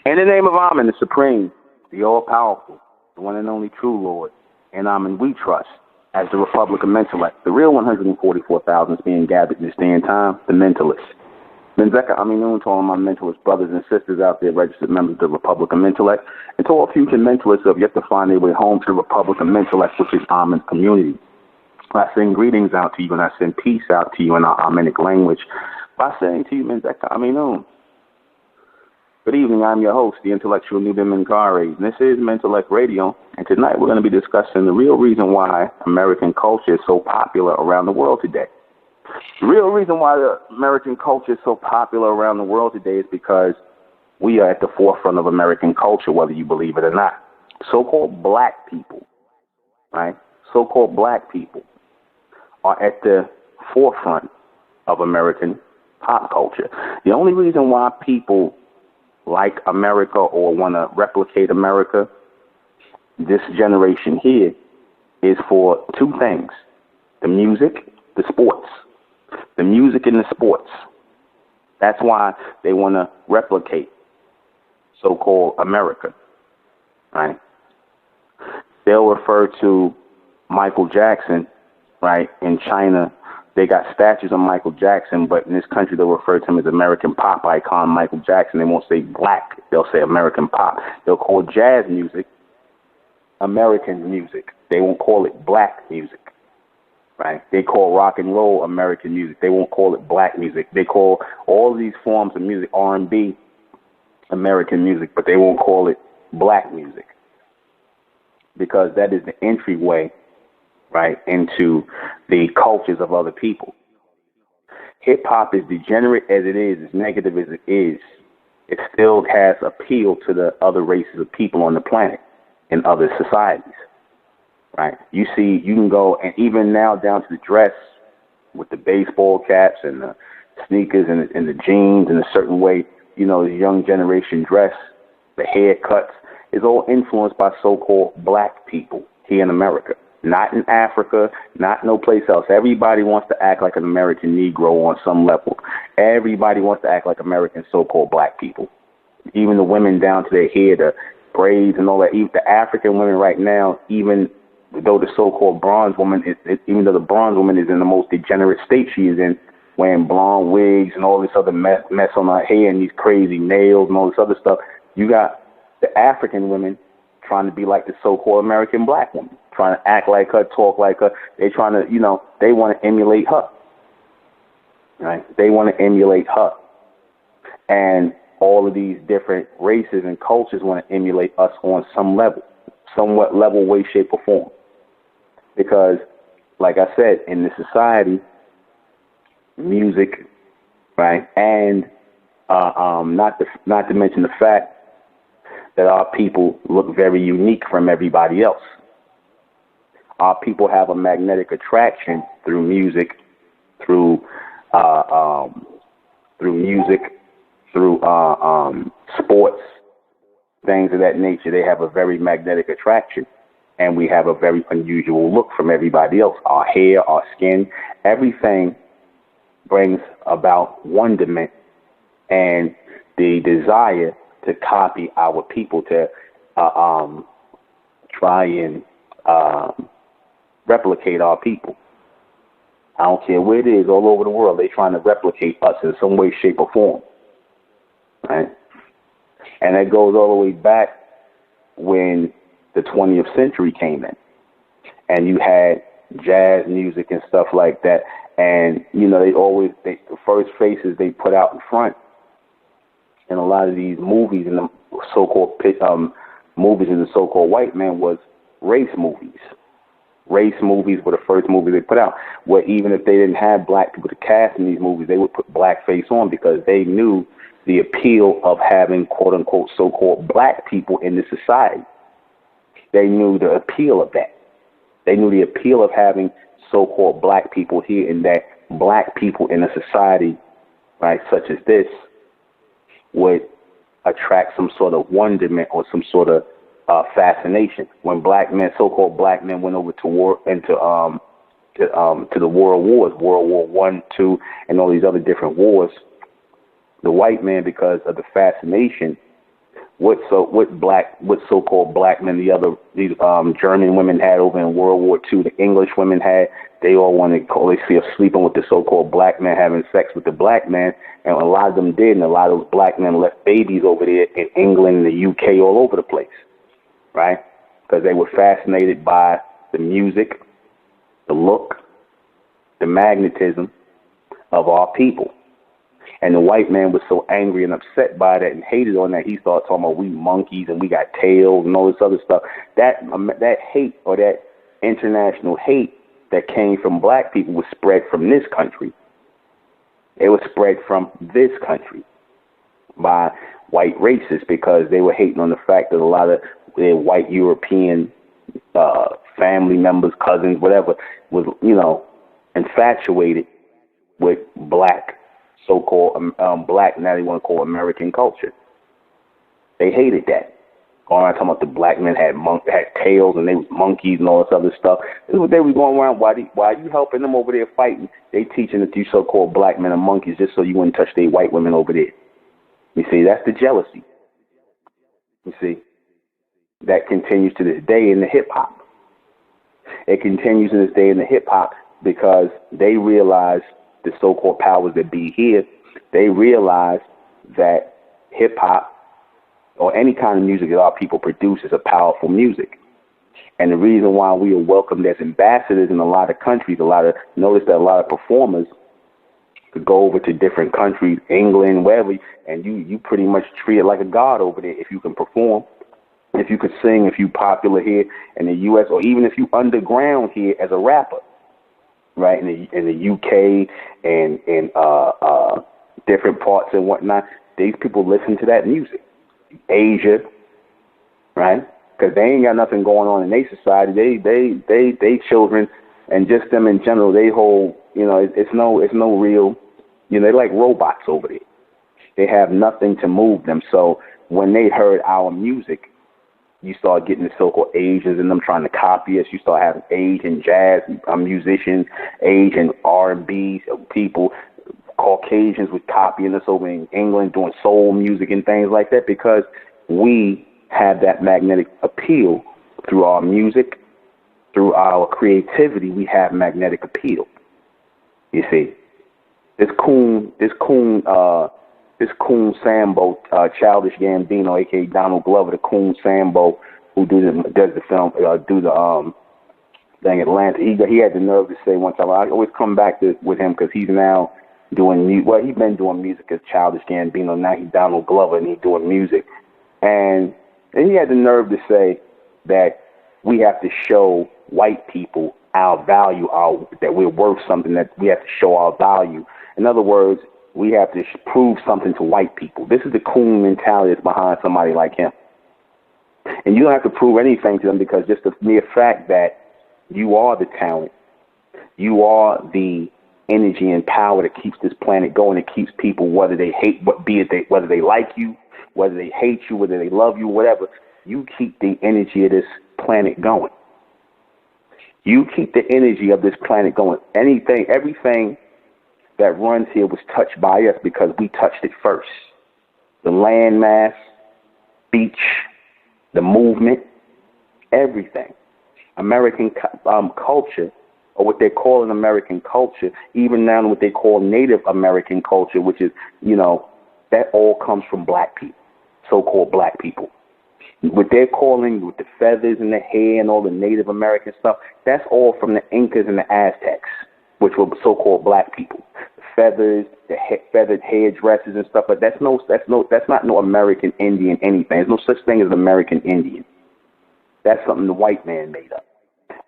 In the name of Amen, the Supreme, the All-Powerful, the one and only true Lord, in Amen we trust, as the Republic of Mentellect, the real 144,000 is being gathered in this day and time, the Mentalists. Menzeka Aminun to all my mentalist brothers and sisters out there, registered members of the Republic of Mentellect, and to all future mentalists who have yet to find their way home to the Republic of Mentellect, which is Amen's community. I send greetings out to you, and I send peace out to you in our Amenic language by saying to you, Menzeka Aminun. Good evening, I'm your host, the intellectual NUBEN MENKARAYZZ, and this is Mentellect Radio, and tonight we're going to be discussing the real reason why American culture is so popular around the world today. The real reason why the American culture is so popular around the world today is because we are at the forefront of American culture, whether you believe it or not. So-called black people, right? So-called black people are at the forefront of American pop culture. The only reason why people like America or want to replicate America, this generation here, is for two things: the music, the sports. The music and the sports. That's why they want to replicate so-called America, right? They'll refer to Michael Jackson, right? In China, they got statues of Michael Jackson, but in this country, they'll refer to him as American pop icon Michael Jackson. They won't say black. They'll say American pop. They'll call jazz music American music. They won't call it black music. Right? They call rock and roll American music. They won't call it black music. They call all of these forms of music R&B American music, but they won't call it black music because that is the entryway, right, into the cultures of other people. Hip-hop, is degenerate as it is, as negative as it is, it still has appeal to the other races of people on the planet in other societies. Right. You see, you can go, and even now down to the dress with the baseball caps and the sneakers and the jeans in a certain way, you know, the young generation dress, the haircuts, is all influenced by so-called black people here in America. Not in Africa, not no place else. Everybody wants to act like an American Negro on some level. Everybody wants to act like American so-called black people. Even the women down to their hair, the braids and all that. Even the African women right now, even though the so-called bronze woman, even though the bronze woman is in the most degenerate state she is in, wearing blonde wigs and all this other mess on her hair and these crazy nails and all this other stuff, you got the African women trying to be like the so-called American black woman, trying to act like her, talk like her. They're trying to, you know, they want to emulate her, right? They want to emulate her. And all of these different races and cultures want to emulate us on some level, somewhat level, way, shape, or form. Because, like I said, in this society, music, right, and not to mention the fact that our people look very unique from everybody else. Our people have a magnetic attraction through music, through sports, things of that nature. They have a very magnetic attraction. And we have a very unusual look from everybody else. Our hair, our skin, everything brings about wonderment and the desire to copy our people, to try and replicate our people. I don't care where it is, all over the world, they're trying to replicate us in some way, shape, or form. Right? And that goes all the way back when the 20th century came in, and you had jazz music and stuff like that. And, you know, the first faces they put out in front in a lot of these movies and the so-called movies in the so-called white man was race movies. Race movies were the first movies they put out, where even if they didn't have black people to cast in these movies, they would put blackface on because they knew the appeal of having quote-unquote so-called black people in the society. They knew the appeal of that. They knew the appeal of having so-called black people here, and that black people in a society, right, such as this, would attract some sort of wonderment or some sort of fascination. When black men, so-called black men, went over to war to the world wars, World War One, Two, and all these other different wars, the white man, because of the fascination, what so-called black men, these German women had over in World War II, the English women had, they all wanted to call, they see us sleeping with the so-called black man, having sex with the black man, and a lot of them did, and a lot of those black men left babies over there in England, the UK, all over the place, right? Because they were fascinated by the music, the look, the magnetism of our people. And the white man was so angry and upset by that and hated on that, he started talking about we monkeys and we got tails and all this other stuff. That hate, or that international hate that came from black people, was spread from this country. It was spread from this country by white racists, because they were hating on the fact that a lot of their white European family members, cousins, whatever, was, infatuated with black, so-called black, now they want to call American culture. They hated that. Going around talking about the black men had tails and they was monkeys and all this other stuff. This is what they were going around. Why are you helping them over there fighting? They teaching that you so-called black men are monkeys just so you wouldn't touch their white women over there. You see, that's the jealousy. You see, that continues to this day in the hip-hop. It continues to this day in the hip-hop because they realize, the so-called powers that be here, they realize that hip-hop, or any kind of music that our people produce, is a powerful music. And the reason why we are welcomed as ambassadors in a lot of countries, notice that a lot of performers could go over to different countries, England, wherever, and you pretty much treat it like a god over there if you can perform, if you could sing, if you popular here in the U.S., or even if you underground here as a rapper. Right, in the UK and in different parts and whatnot, these people listen to that music. Asia, right? Because they ain't got nothing going on in their society. They children, and just them in general, they hold, it's no real, they're like robots over there. They have nothing to move them. So when they heard our music, you start getting the so-called Asians and them trying to copy us. You start having Asian jazz musicians, Asian R&B people, Caucasians with copying us over in England, doing soul music and things like that, because we have that magnetic appeal through our music, through our creativity. We have magnetic appeal. You see, this coon Sambo, Childish Gambino, aka Donald Glover, the coon Sambo, who does the film, Atlanta. He had the nerve to say one time. I always come back with him because he's now doing music. Well, he's been doing music as Childish Gambino. Now he's Donald Glover and he's doing music. And he had the nerve to say that we have to show white people our value, that we're worth something, that we have to show our value. In other words, we have to prove something to white people. This is the coon mentality that's behind somebody like him. And you don't have to prove anything to them, because just the mere fact that you are the talent, you are the energy and power that keeps this planet going, it keeps people, whether they whether they like you, whether they hate you, whether they love you, whatever, you keep the energy of this planet going. You keep the energy of this planet going. Everything that runs here was touched by us because we touched it first. The landmass, beach, the movement, everything. American culture, or what they're calling American culture, even now what they call Native American culture, which is, that all comes from black people, so-called black people. What they're calling with the feathers and the hair and all the Native American stuff, that's all from the Incas and the Aztecs, which were so-called black people. The feathers, the feathered hairdresses and stuff, but that's not no American Indian anything. There's no such thing as an American Indian. That's something the white man made up.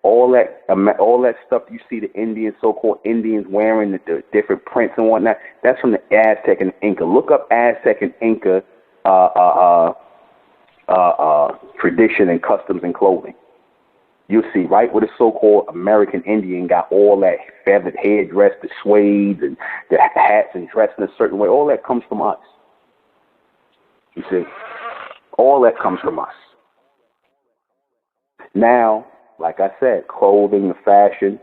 All that stuff you see the Indians, so-called Indians wearing, the different prints and whatnot, that's from the Aztec and Inca. Look up Aztec and Inca tradition and customs and clothing. You'll see right where the so-called American Indian got all that feathered headdress, the suede and the hats and dressed in a certain way. All that comes from us. You see, all that comes from us. Now, like I said, clothing, the fashion,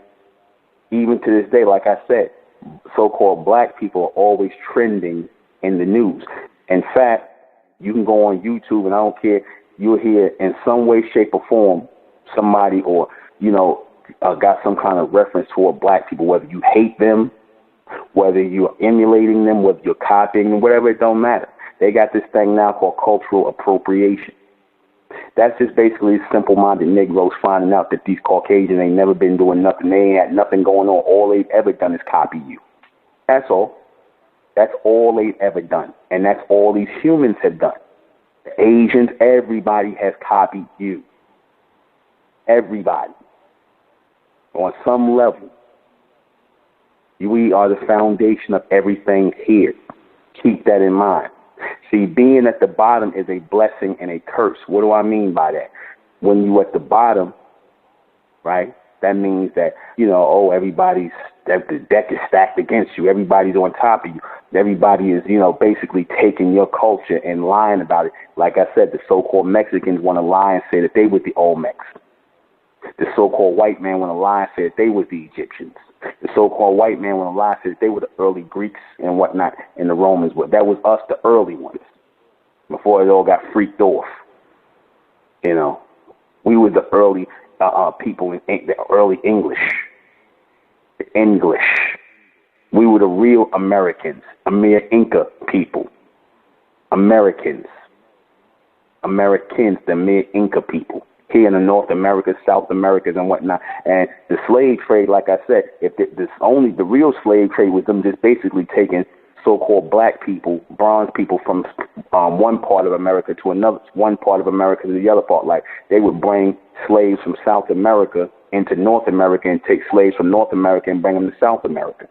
even to this day, like I said, so-called black people are always trending in the news. In fact, you can go on YouTube, and I don't care, you'll hear in some way, shape, or form somebody or, got some kind of reference toward black people, whether you hate them, whether you're emulating them, whether you're copying them, whatever, it don't matter. They got this thing now called cultural appropriation. That's just basically simple-minded Negroes finding out that these Caucasians ain't never been doing nothing. They ain't had nothing going on. All they've ever done is copy you. That's all. That's all they've ever done. And that's all these humans have done. The Asians, everybody has copied you. Everybody. On some level. We are the foundation of everything here. Keep that in mind. See, being at the bottom is a blessing and a curse. What do I mean by that? When you're at the bottom, right, that means that, that the deck is stacked against you. Everybody's on top of you. Everybody is, basically taking your culture and lying about it. Like I said, the so-called Mexicans want to lie and say that they were the Olmecs. The so-called white man want to lie and say that they were the Egyptians. The so-called white man want to lie and say that they were the early Greeks and whatnot, and the Romans were. That was us, the early ones, before it all got freaked off. We were the early people in the early English. The English. We were the real Americans, mere Inca people. Americans, the mere Inca people. Here in the North America, South Americas, and whatnot. And the slave trade, like I said, the real slave trade was them just basically taking so-called black people, bronze people from one part of America to another, one part of America to the other part. Like they would bring slaves from South America into North America and take slaves from North America and bring them to South America.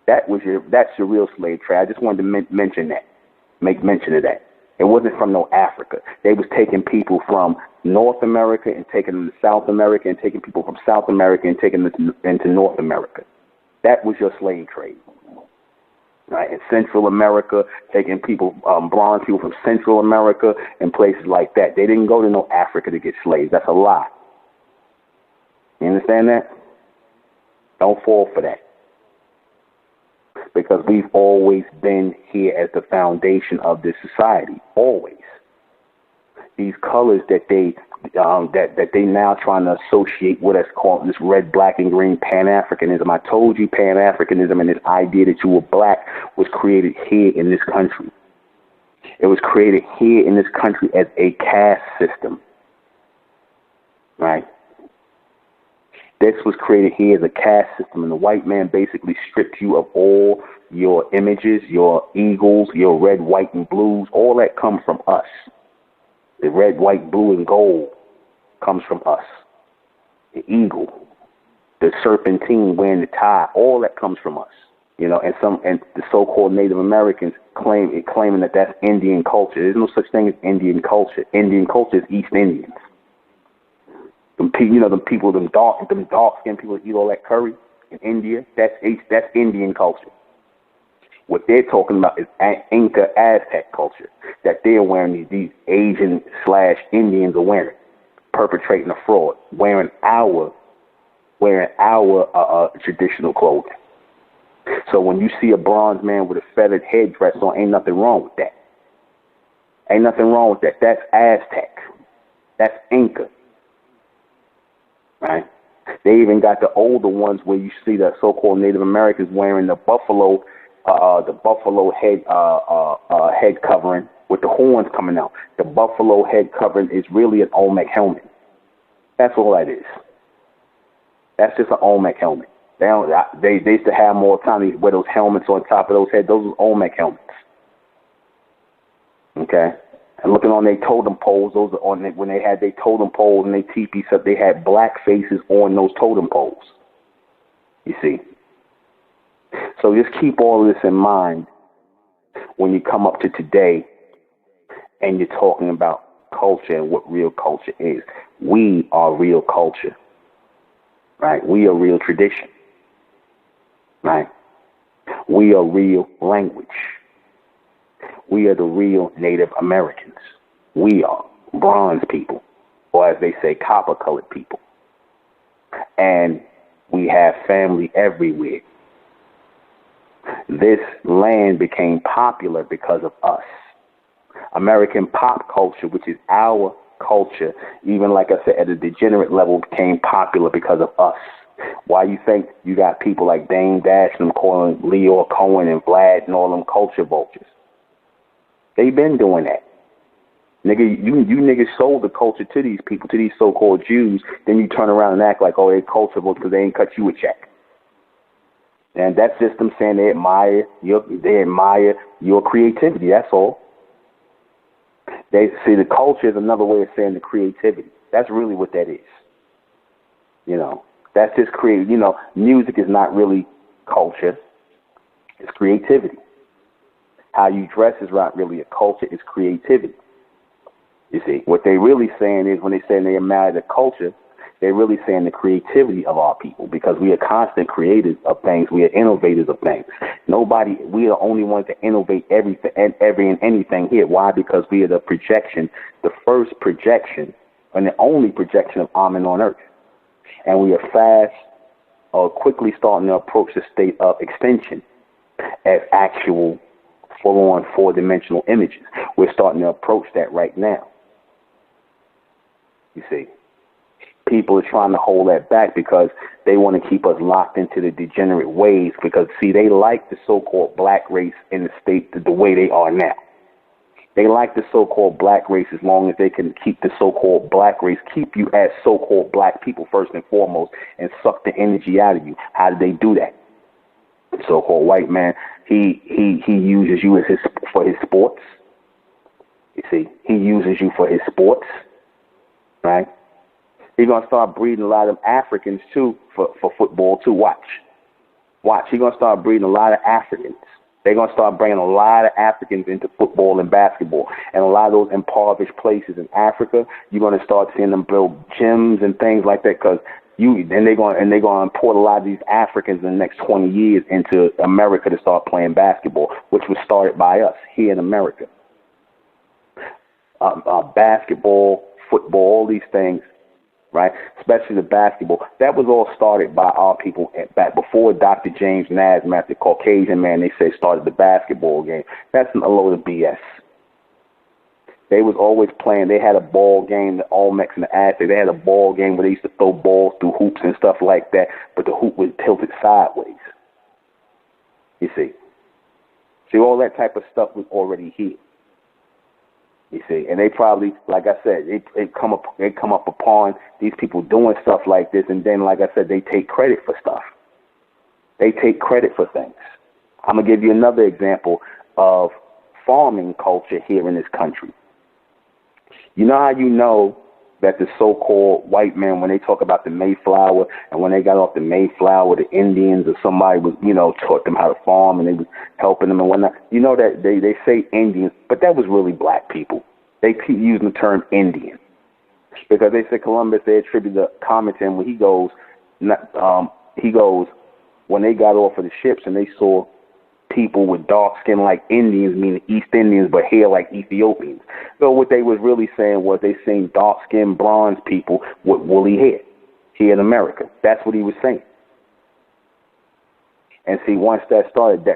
That's your real slave trade. I just wanted to mention that, make mention of that. It wasn't from no Africa. They was taking people from North America and taking them to South America and taking people from South America and taking them into North America. That was your slave trade. Right? In Central America, taking people, bronze people from Central America and places like that. They didn't go to no Africa to get slaves. That's a lie. You understand that? Don't fall for that. Because we've always been here as the foundation of this society, always. These colors that they now trying to associate with us, called this red, black, and green Pan-Africanism. I told you Pan-Africanism and this idea that you were black was created here in this country. It was created here in this country as a caste system, right? This was created here as a caste system, and the white man basically stripped you of all your images, your eagles, your red, white, and blues. All that comes from us. The red, white, blue, and gold comes from us. The eagle, the serpentine wearing the tie, all that comes from us. And the so-called Native Americans claiming that that's Indian culture. There's no such thing as Indian culture. Indian culture is East Indians. Them dark-skinned people that eat all that curry in India, that's Indian culture. What they're talking about is Inca Aztec culture that they're wearing. These Asian/Indians are wearing, perpetrating a fraud, wearing our traditional clothing. So when you see a bronze man with a feathered headdress on, ain't nothing wrong with that. Ain't nothing wrong with that. That's Aztec. That's Inca. Right? They even got the older ones where you see the so-called Native Americans wearing the buffalo head covering with the horns coming out. The buffalo head covering is really an Olmec helmet. That's all that is. That's just an Olmec helmet. They used to have more time to wear those helmets on top of those heads. Those are Olmec helmets. Okay? And looking on their totem poles, those are on when they had their totem poles and their teepees up, they had black faces on those totem poles. You see? So just keep all of this in mind when you come up to today and you're talking about culture and what real culture is. We are real culture. Right? We are real tradition. Right? We are real language. We are the real Native Americans. We are bronze people. or as they say, copper-colored people. And we have family everywhere. This land became popular because of us. American pop culture, which is our culture, even like I said, at a degenerate level, became popular because of us. Why you think you got people like Dame Dash and them calling Leo Cohen and Vlad and all them culture vultures? They been doing that. Nigga, you niggas sold the culture to these people, to these so-called Jews. Then you turn around and act like, oh, they culture vultures because they ain't cut you a check. And that's just them saying they admire your creativity. That's all. They see the culture is another way of saying the creativity. That's really what that is. You know, that's just creative. You know, music is not really culture. It's creativity. How you dress is not really a culture. It's creativity. You see, what they really saying is when they say they admire the culture, they're really saying the creativity of our people, because we are constant creators of things. We are innovators of things. We are the only ones that innovate everything and anything here. Why? Because we are the projection, the first projection and the only projection of Amen on earth. And we are fast or quickly starting to approach the state of extinction as actual full-on four-dimensional images. We're starting to approach that right now. You see. People are trying to hold that back because they want to keep us locked into the degenerate ways, because, see, they like the so-called black race in the state the way they are now. They like the so-called black race as long as they can keep the so-called black race, keep you as so-called black people first and foremost, and suck the energy out of you. How do they do that? The so-called white man, he uses you for his sports. You see, he uses you for his sports, right? He's going to start breeding a lot of Africans, too, for football, too. Watch. He's going to start breeding a lot of Africans. They're going to start bringing a lot of Africans into football and basketball. And a lot of those impoverished places in Africa, you're going to start seeing them build gyms and things like that, because they're going to import a lot of these Africans in the next 20 years into America to start playing basketball, which was started by us here in America. Basketball, football, all these things. Right, especially the basketball. That was all started by our people back before Dr. James Naismith, the Caucasian man. They say started the basketball game. That's a load of BS. They was always playing. They had a ball game, the Olmecs and the Aztecs. They had a ball game where they used to throw balls through hoops and stuff like that, but the hoop was tilted sideways. You see, all that type of stuff was already here. You see, and they probably, like I said, they come up upon these people doing stuff like this, and then, like I said, they take credit for stuff. They take credit for things. I'm gonna give you another example of farming culture here in this country. You know how you know that the so-called white men, when they talk about the Mayflower, and when they got off the Mayflower, the Indians or somebody was, taught them how to farm, and they was helping them and whatnot. You know that they say Indians, but that was really black people. They keep using the term Indian because they said Columbus, they attribute the comment to him when he goes, when they got off of the ships and they saw people with dark skin like Indians, meaning East Indians, but hair like Ethiopians. So what they was really saying was they seen dark skinned bronze people with woolly hair here in America. That's what he was saying. And see, once that started, they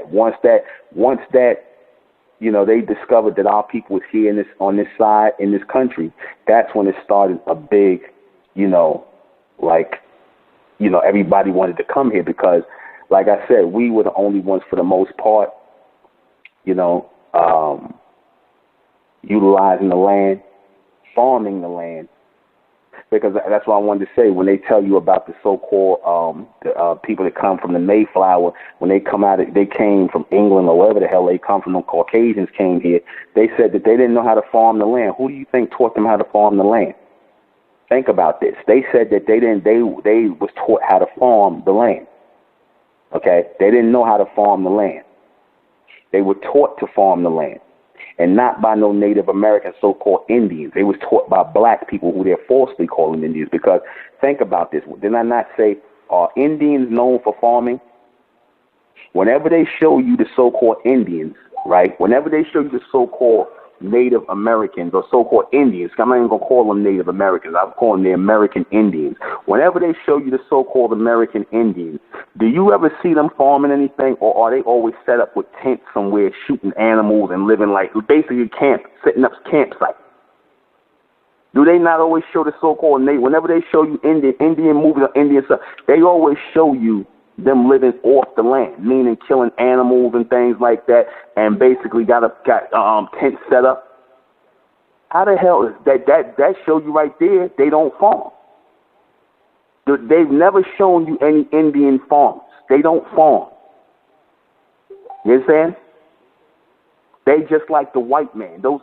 discovered that our people was here on this side in this country. That's when it started a big, everybody wanted to come here because, like I said, we were the only ones for the most part, utilizing the land, farming the land. Because that's what I wanted to say. When they tell you about the so-called people that come from the Mayflower, when they come out, they came from England or wherever the hell they come from, the Caucasians came here, they said that they didn't know how to farm the land. Who do you think taught them how to farm the land? Think about this. They said that they was taught how to farm the land. Okay? They didn't know how to farm the land. They were taught to farm the land. And not by no Native American so-called Indians. They was taught by black people who they're falsely calling Indians. Because think about this. Did I not say, are Indians known for farming? Whenever they show you the so-called Indians, right? Whenever they show you the so-called, Native Americans or so-called Indians. I'm not even going to call them Native Americans. I'm calling them the American Indians. Whenever they show you the so-called American Indians, do you ever see them farming anything, or are they always set up with tents somewhere, shooting animals and living like basically camp, setting up campsites? Do they not always show the so-called Native? Whenever they show you Indian movies or Indian stuff, they always show you them living off the land, meaning killing animals and things like that, and basically got tents set up. How the hell is that show you right there? They don't farm. They've never shown you any Indian farms. They don't farm. You understand? They just like the white man. Those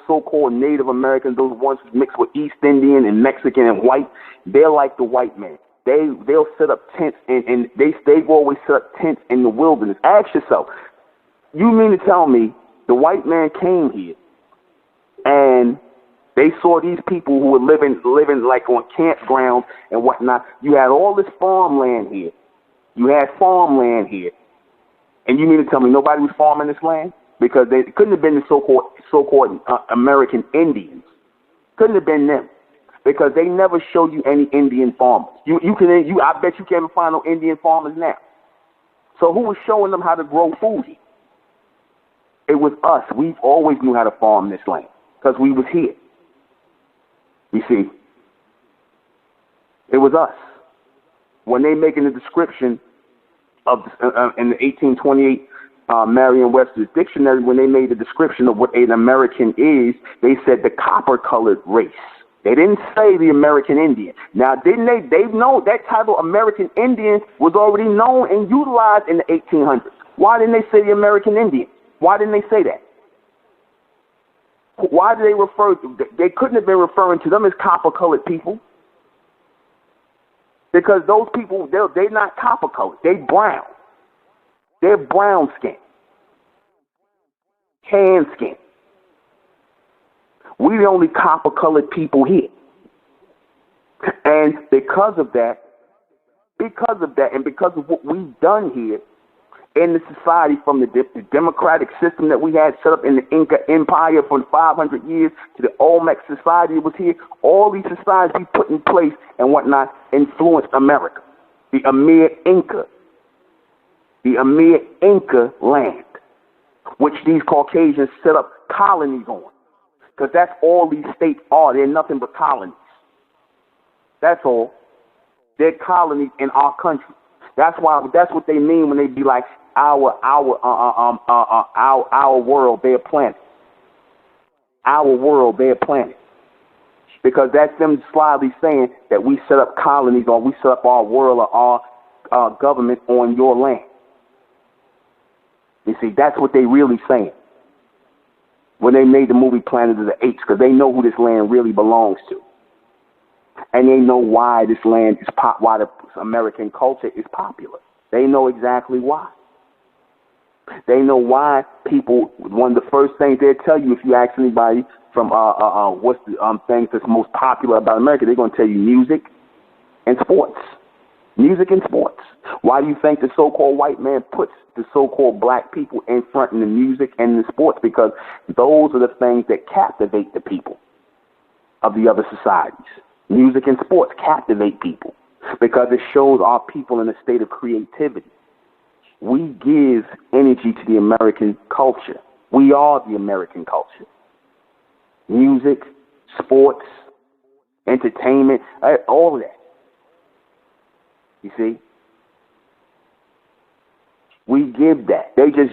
so-called Native Americans, those ones mixed with East Indian and Mexican and white, they're like the white man. They'll set up tents and they've always set up tents in the wilderness. Ask yourself, you mean to tell me the white man came here and they saw these people who were living like on campgrounds and whatnot? You had all this farmland here. You had farmland here. And you mean to tell me nobody was farming this land? Because they couldn't have been the so-called American Indians. Couldn't have been them. Because they never show you any Indian farmers. I bet you can't find no Indian farmers now. So who was showing them how to grow food here? It was us. We always knew how to farm this land because we was here. You see, it was us. When they making the description of in the 1828 Merriam-Webster's dictionary, when they made the description of what an American is, they said the copper-colored race. They didn't say the American Indian. Now, didn't they? They've known that title, American Indian, was already known and utilized in the 1800s. Why didn't they say the American Indian? Why didn't they say that? Why did they refer to? They couldn't have been referring to them as copper-colored people, because those people, they're not copper-colored. They're brown. They're brown skin, tan skin. We're the only copper-colored people here. And because of that, and because of what we've done here in the society, from the democratic system that we had set up in the Inca Empire for 500 years to the Olmec society that was here, all these societies we put in place and whatnot influenced America. The Amir Inca land, which these Caucasians set up colonies on. Because that's all these states are. They're nothing but colonies. That's all. They're colonies in our country. That's what they mean when they be like our world, their planet. Our world, their planet. Because that's them slyly saying that we set up colonies, or we set up our world or our government on your land. You see, that's what they really saying when they made the movie Planet of the Apes, because they know who this land really belongs to. And they know why this land is why the American culture is popular. They know exactly why. They know why people, one of the first things they'll tell you if you ask anybody from what's the things that's most popular about America, they're going to tell you music and sports. Music and sports. Why do you think the so-called white man puts the so-called black people in front in the music and the sports? Because those are the things that captivate the people of the other societies. Music and sports captivate people because it shows our people in a state of creativity. We give energy to the American culture. We are the American culture. Music, sports, entertainment, all of that. You see? We give that. They just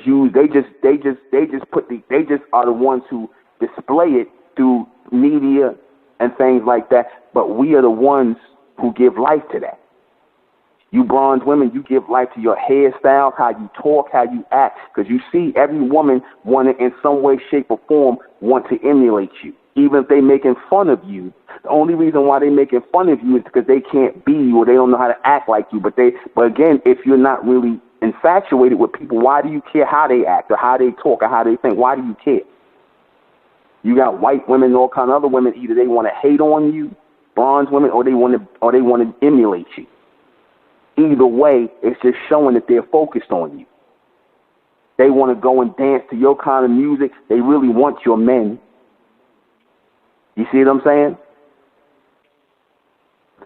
are the ones who display it through media and things like that. But we are the ones who give life to that. You bronze women, you give life to your hairstyles, how you talk, how you act. Because you see, every woman wanted in some way, shape, or form want to emulate you. Even if they making fun of you, the only reason why they making fun of you is because they can't be you or they don't know how to act like you. But again, if you're not really infatuated with people, why do you care how they act or how they talk or how they think? Why do you care? You got white women and all kind of other women. Either they want to hate on you, bronze women, or they want to emulate you. Either way, it's just showing that they're focused on you. They want to go and dance to your kind of music. They really want your men. You see what I'm saying?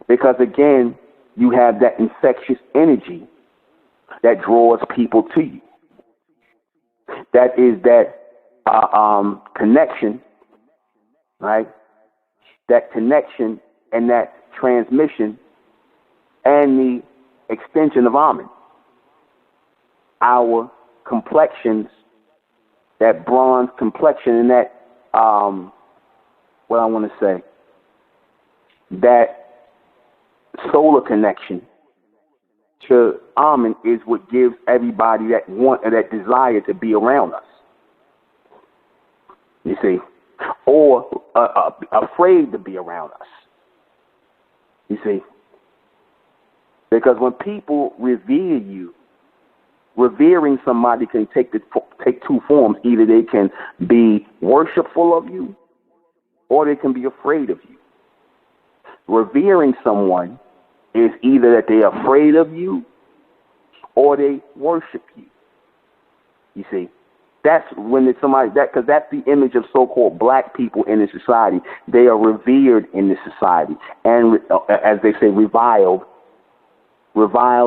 Because again, you have that infectious energy that draws people to you. That is that connection, right? That connection and that transmission and the extension of Amen. Our complexions, that bronze complexion and that, what I want to say, that solar connection to Amen is what gives everybody that want and that desire to be around us. You see, or afraid to be around us. You see, because when people revere you, revering somebody can take two forms. Either they can be worshipful of you, or they can be afraid of you. Revering someone is either that they're afraid of you or they worship you. You see, that's when it's somebody because that's the image of so-called black people in the society. They are revered in the society, and as they say, reviled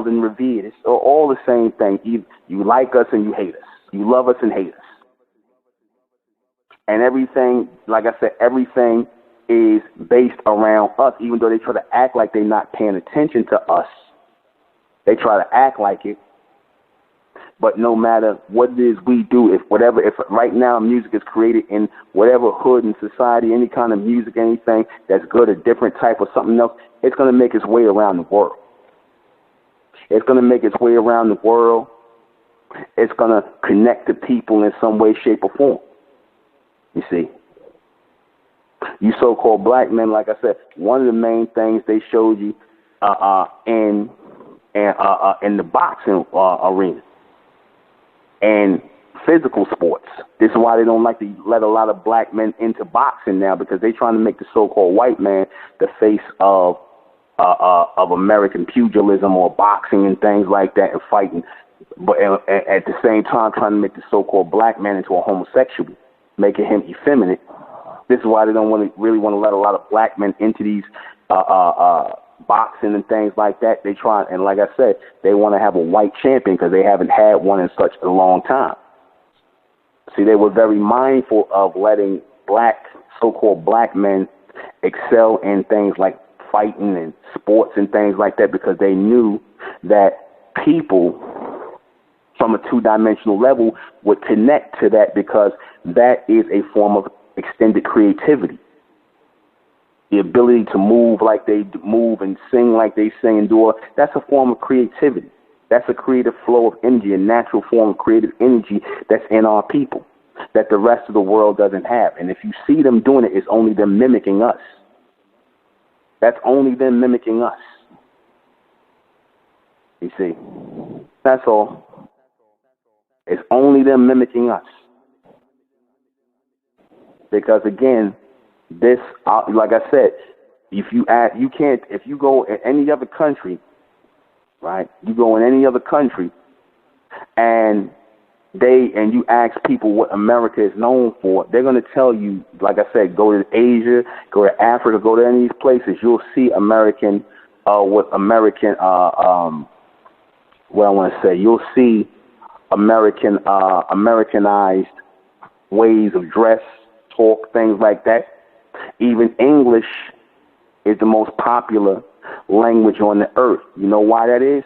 and revered. It's all the same thing. You like us and you hate us. You love us and hate us. And everything, like I said, everything is based around us, even though they try to act like they're not paying attention to us. They try to act like it. But no matter what it is we do, if right now music is created in whatever hood in society, any kind of music, anything that's good, a different type of something else, it's going to make its way around the world. It's going to make its way around the world. It's going to connect to people in some way, shape, or form. You see. You so-called black men, like I said, one of the main things they showed you in the boxing arena and physical sports. This is why they don't like to let a lot of black men into boxing now, because they're trying to make the so-called white man the face of American pugilism or boxing and things like that and fighting, but at the same time trying to make the so-called black man into a homosexual, making him effeminate. This is why they don't really want to let a lot of black men into these boxing and things like that. They try, and like I said, they want to have a white champion because they haven't had one in such a long time. See, they were very mindful of letting so-called black men excel in things like fighting and sports and things like that, because they knew that people from a two-dimensional level would connect to that, because that is a form of extended creativity. The ability to move like they move and sing like they sing and do, that's a form of creativity. That's a creative flow of energy, a natural form of creative energy that's in our people that the rest of the world doesn't have. And if you see them doing it, it's only them mimicking us. That's only them mimicking us. You see, that's all. It's only them mimicking us. Because again, this, like I said, if you go in any other country, right? You go in any other country, and you ask people what America is known for, they're going to tell you, like I said, go to Asia, go to Africa, go to any of these places, you'll see you'll see Americanized ways of dress, talk, things like that. Even English is the most popular language on the earth. You know why that is?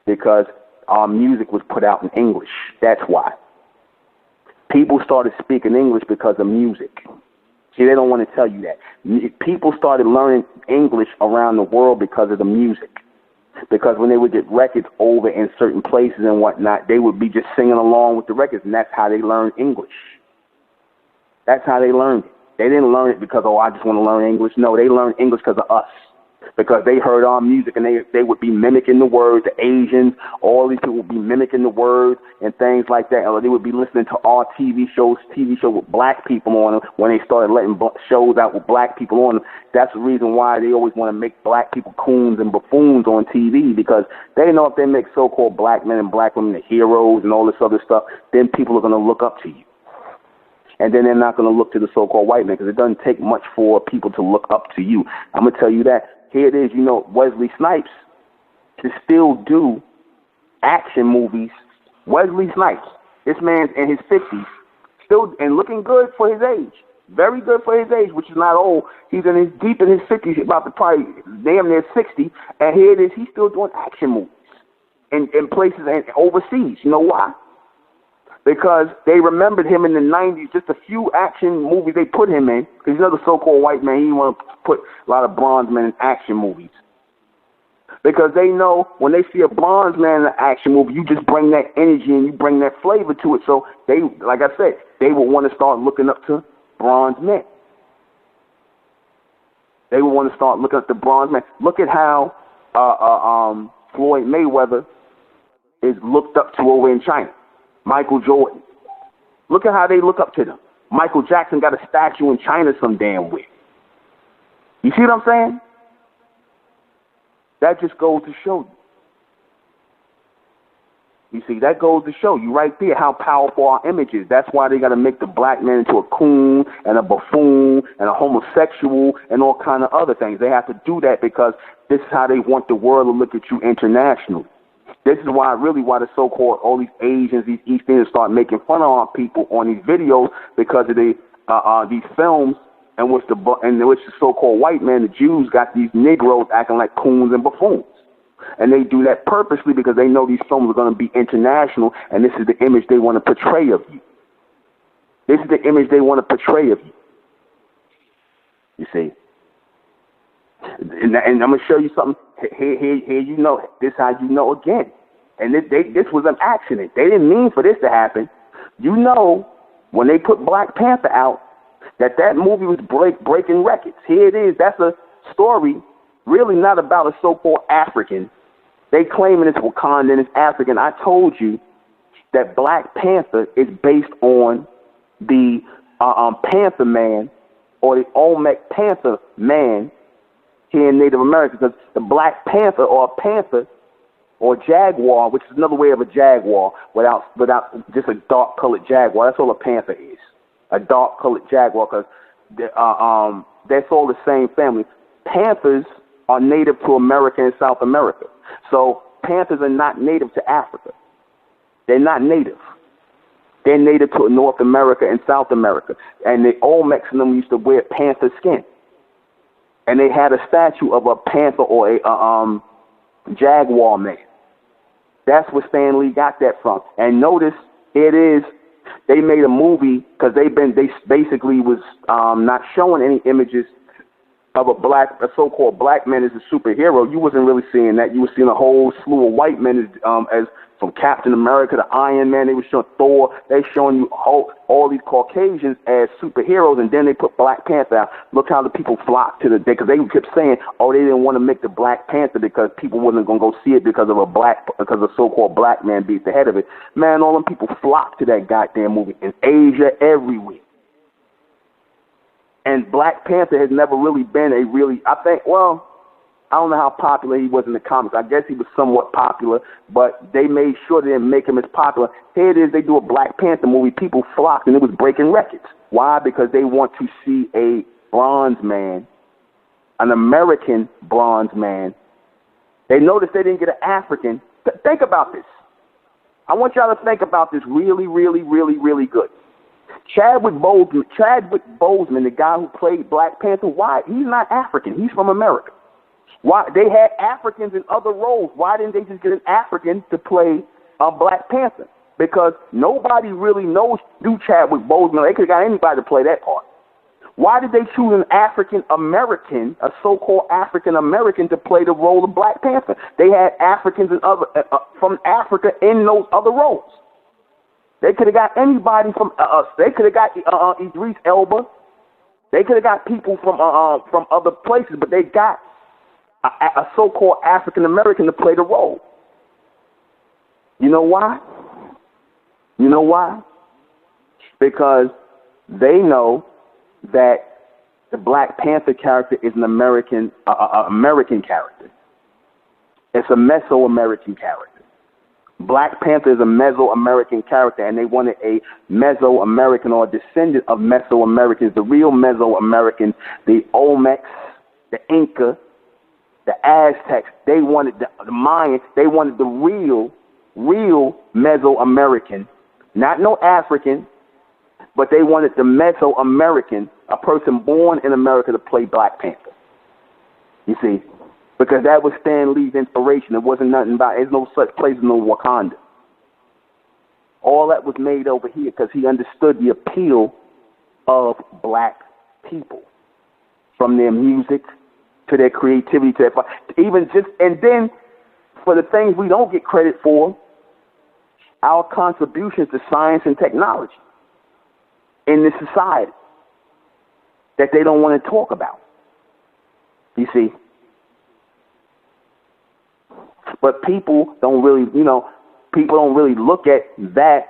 Because our music was put out in English. That's why. People started speaking English because of music. See, they don't want to tell you that. People started learning English around the world because of the music. Because when they would get records over in certain places and whatnot, they would be just singing along with the records, and that's how they learned English. That's how they learned it. They didn't learn it because, I just want to learn English. No, they learned English because of us. because they heard our music and they would be mimicking the words. The Asians, all these people would be mimicking the words and things like that. Or they would be listening to our TV shows with black people on them when they started letting shows out with black people on them. That's the reason why they always want to make black people coons and buffoons on TV, because they know if they make so-called black men and black women the heroes and all this other stuff, then people are going to look up to you. And then they're not going to look to the so-called white man, because it doesn't take much for people to look up to you. I'm going to tell you that. Here it is, Wesley Snipes to still do action movies. Wesley Snipes, this man's in his 50s, still and looking good for his age. Very good for his age, which is not old. He's deep in his 50s, about to probably damn near 60. And here it is, he's still doing action movies in places and overseas. You know why? Because they remembered him in the 90s, just a few action movies they put him in. Because the so-called white man, he didn't want to put a lot of bronze men in action movies. Because they know when they see a bronze man in an action movie, you just bring that energy and you bring that flavor to it. So they, like I said, they would want to start looking up to bronze men. They would want to start looking at the bronze men. Look at how Floyd Mayweather is looked up to over in China. Michael Jordan. Look at how they look up to them. Michael Jackson got a statue in China some damn way. You see what I'm saying? That just goes to show you. You see, that goes to show you right there how powerful our image is. That's why they got to make the black man into a coon and a buffoon and a homosexual and all kind of other things. They have to do that because this is how they want the world to look at you internationally. This is why the so-called, all these Asians, these East Indians start making fun of our people on these videos, because of these films in which the so-called white man, the Jews, got these Negroes acting like coons and buffoons. And they do that purposely because they know these films are going to be international, and this is the image they want to portray of you. This is the image they want to portray of you. You see? And I'm going to show you something. Here, this is how you know again. And this was an accident. They didn't mean for this to happen. When they put Black Panther out, that movie was breaking records. Here it is. That's a story really not about a so-called African. They claiming it's Wakandan, it's African. I told you that Black Panther is based on the Panther man, or the Olmec Panther man, here in Native America, because the Black Panther, or a panther, or jaguar, which is another way of a jaguar, without just a dark-colored jaguar. That's all a panther is, a dark-colored jaguar, because that's all the same family. Panthers are native to America and South America. So panthers are not native to Africa. They're not native. They're native to North America and South America. And the Olmecs and them used to wear panther skin. And they had a statue of a panther or a jaguar man. That's where Stan Lee got that from. And notice, it is, they made a movie because they basically was not showing any images of a so-called black man as a superhero. You wasn't really seeing that. You were seeing a whole slew of white men as from Captain America to Iron Man. They were showing Thor. They showing you all these Caucasians as superheroes, and then they put Black Panther out. Look how the people flocked to the day, because they kept saying, they didn't want to make the Black Panther because people wasn't going to go see it because a so-called black man beat the head of it. Man, all them people flocked to that goddamn movie in Asia, everywhere. And Black Panther has never really been I don't know how popular he was in the comics. I guess he was somewhat popular, but they made sure they didn't make him as popular. Here it is, they do a Black Panther movie, people flocked, and it was breaking records. Why? Because they want to see a bronze man, an American bronze man. They noticed they didn't get an African. Think about this. I want y'all to think about this really, really, really, really good. Chadwick Boseman, the guy who played Black Panther, why? He's not African. He's from America. Why? They had Africans in other roles. Why didn't they just get an African to play Black Panther? Because nobody really knew Chadwick Boseman. They could have got anybody to play that part. Why did they choose an African American, a so-called African American, to play the role of Black Panther? They had Africans and from Africa in those other roles. They could have got anybody from us. They could have got Idris Elba. They could have got people from other places, but they got a so-called African American to play the role. You know why? You know why? Because they know that the Black Panther character is an American character. It's a Mesoamerican character. Black Panther is a Mesoamerican character, and they wanted a Mesoamerican or a descendant of Mesoamericans, the real Mesoamericans, the Olmecs, the Inca, the Aztecs. They wanted the Mayans. They wanted the real Mesoamerican, not no African, but they wanted the Mesoamerican, a person born in America, to play Black Panther. You see? Because that was Stan Lee's inspiration. It wasn't nothing about, there's no such place in no Wakanda. All that was made over here because he understood the appeal of black people, from their music to their creativity, to their, even just, and then for the things we don't get credit for, our contributions to science and technology in this society that they don't want to talk about. You see? But people don't really, people don't really look at that.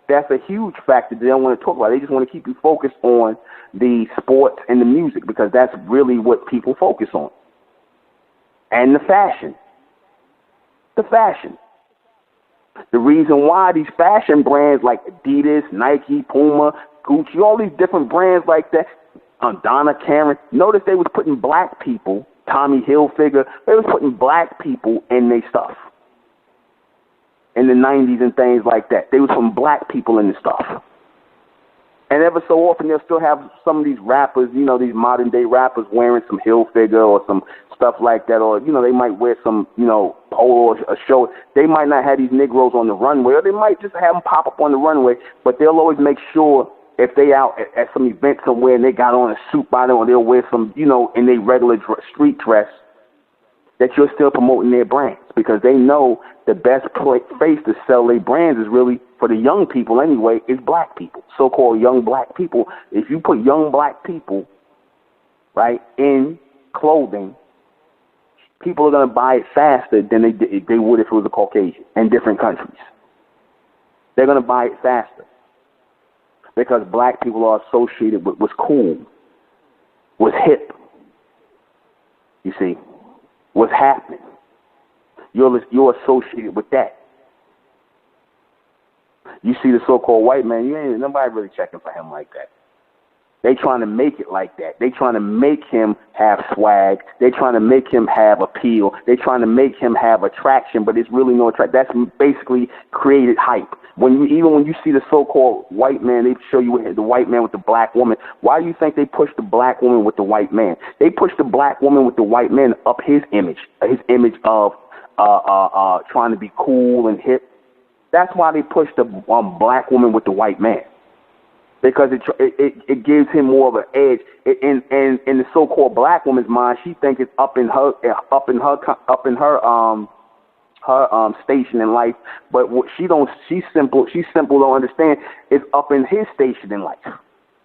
That's a huge factor they don't want to talk about. They just want to keep you focused on the sports and the music because that's really what people focus on. And the fashion. The fashion. The reason why these fashion brands like Adidas, Nike, Puma, Gucci, all these different brands like that, Donna Karan, notice they was putting black people, Tommy Hilfiger, they was putting black people in their stuff. In the 90s and things like that. They was putting black people in the stuff. And ever so often they'll still have some of these rappers, these modern day rappers wearing some Hilfiger or some stuff like that, or, they might wear some, polo or a show. They might not have these Negroes on the runway, or they might just have them pop up on the runway, but they'll always make sure if they out at some event somewhere and they got on a suit by them, or they'll wear some, in their regular street dress, that you're still promoting their brands, because they know the best face to sell their brands is really, for the young people anyway, is black people, so-called young black people. If you put young black people, right, in clothing, people are going to buy it faster than they would if it was a Caucasian in different countries. They're going to buy it faster because black people are associated with what's cool, what's hip, you see, what's happening. You're associated with that. You see the so-called white man, nobody really checking for him like that. They trying to make it like that. They trying to make him have swag. They trying to make him have appeal. They trying to make him have attraction, but it's really no attraction. That's basically created hype. Even when you see the so-called white man, they show you the white man with the black woman. Why do you think they push the black woman with the white man? They push the black woman with the white man up his image of trying to be cool and hip. That's why they push the black woman with the white man, because it gives him more of an edge. In the so-called black woman's mind, she thinks it's up in her station in life. But what she's simple don't understand is up in his station in life,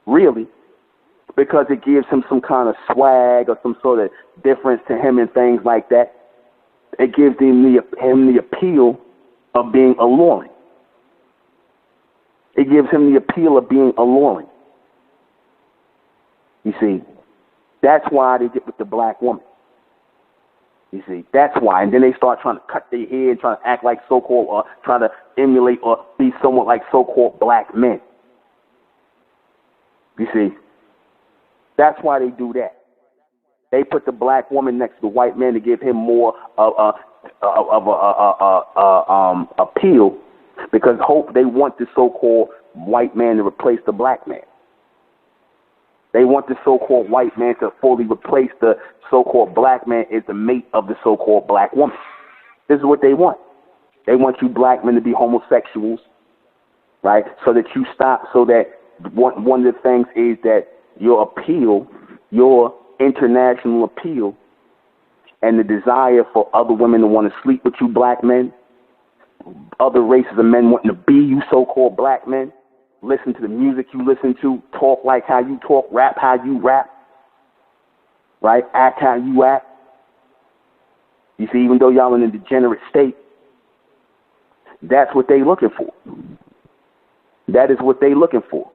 really, because it gives him some kind of swag or some sort of difference to him and things like that. It gives him the appeal of being alluring. It gives him the appeal of being alluring. You see, that's why they get with the black woman. You see, that's why. And then they start trying to cut their hair and trying to act like so-called, or try to emulate or be somewhat like so-called black men. You see, that's why they do that. They put the black woman next to the white man to give him more of appeal, because they want the so-called white man to replace the black man. They want the so-called white man to fully replace the so-called black man as the mate of the so-called black woman. This is what they want. They want you black men to be homosexuals, right? So that you stop, so that one of the things is that your appeal, your international appeal, and the desire for other women to want to sleep with you black men, other races of men wanting to be you so-called black men, listen to the music you listen to, talk like how you talk, rap how you rap, right? Act how you act. You see, even though y'all in a degenerate state, that's what they looking for. That is what they looking for.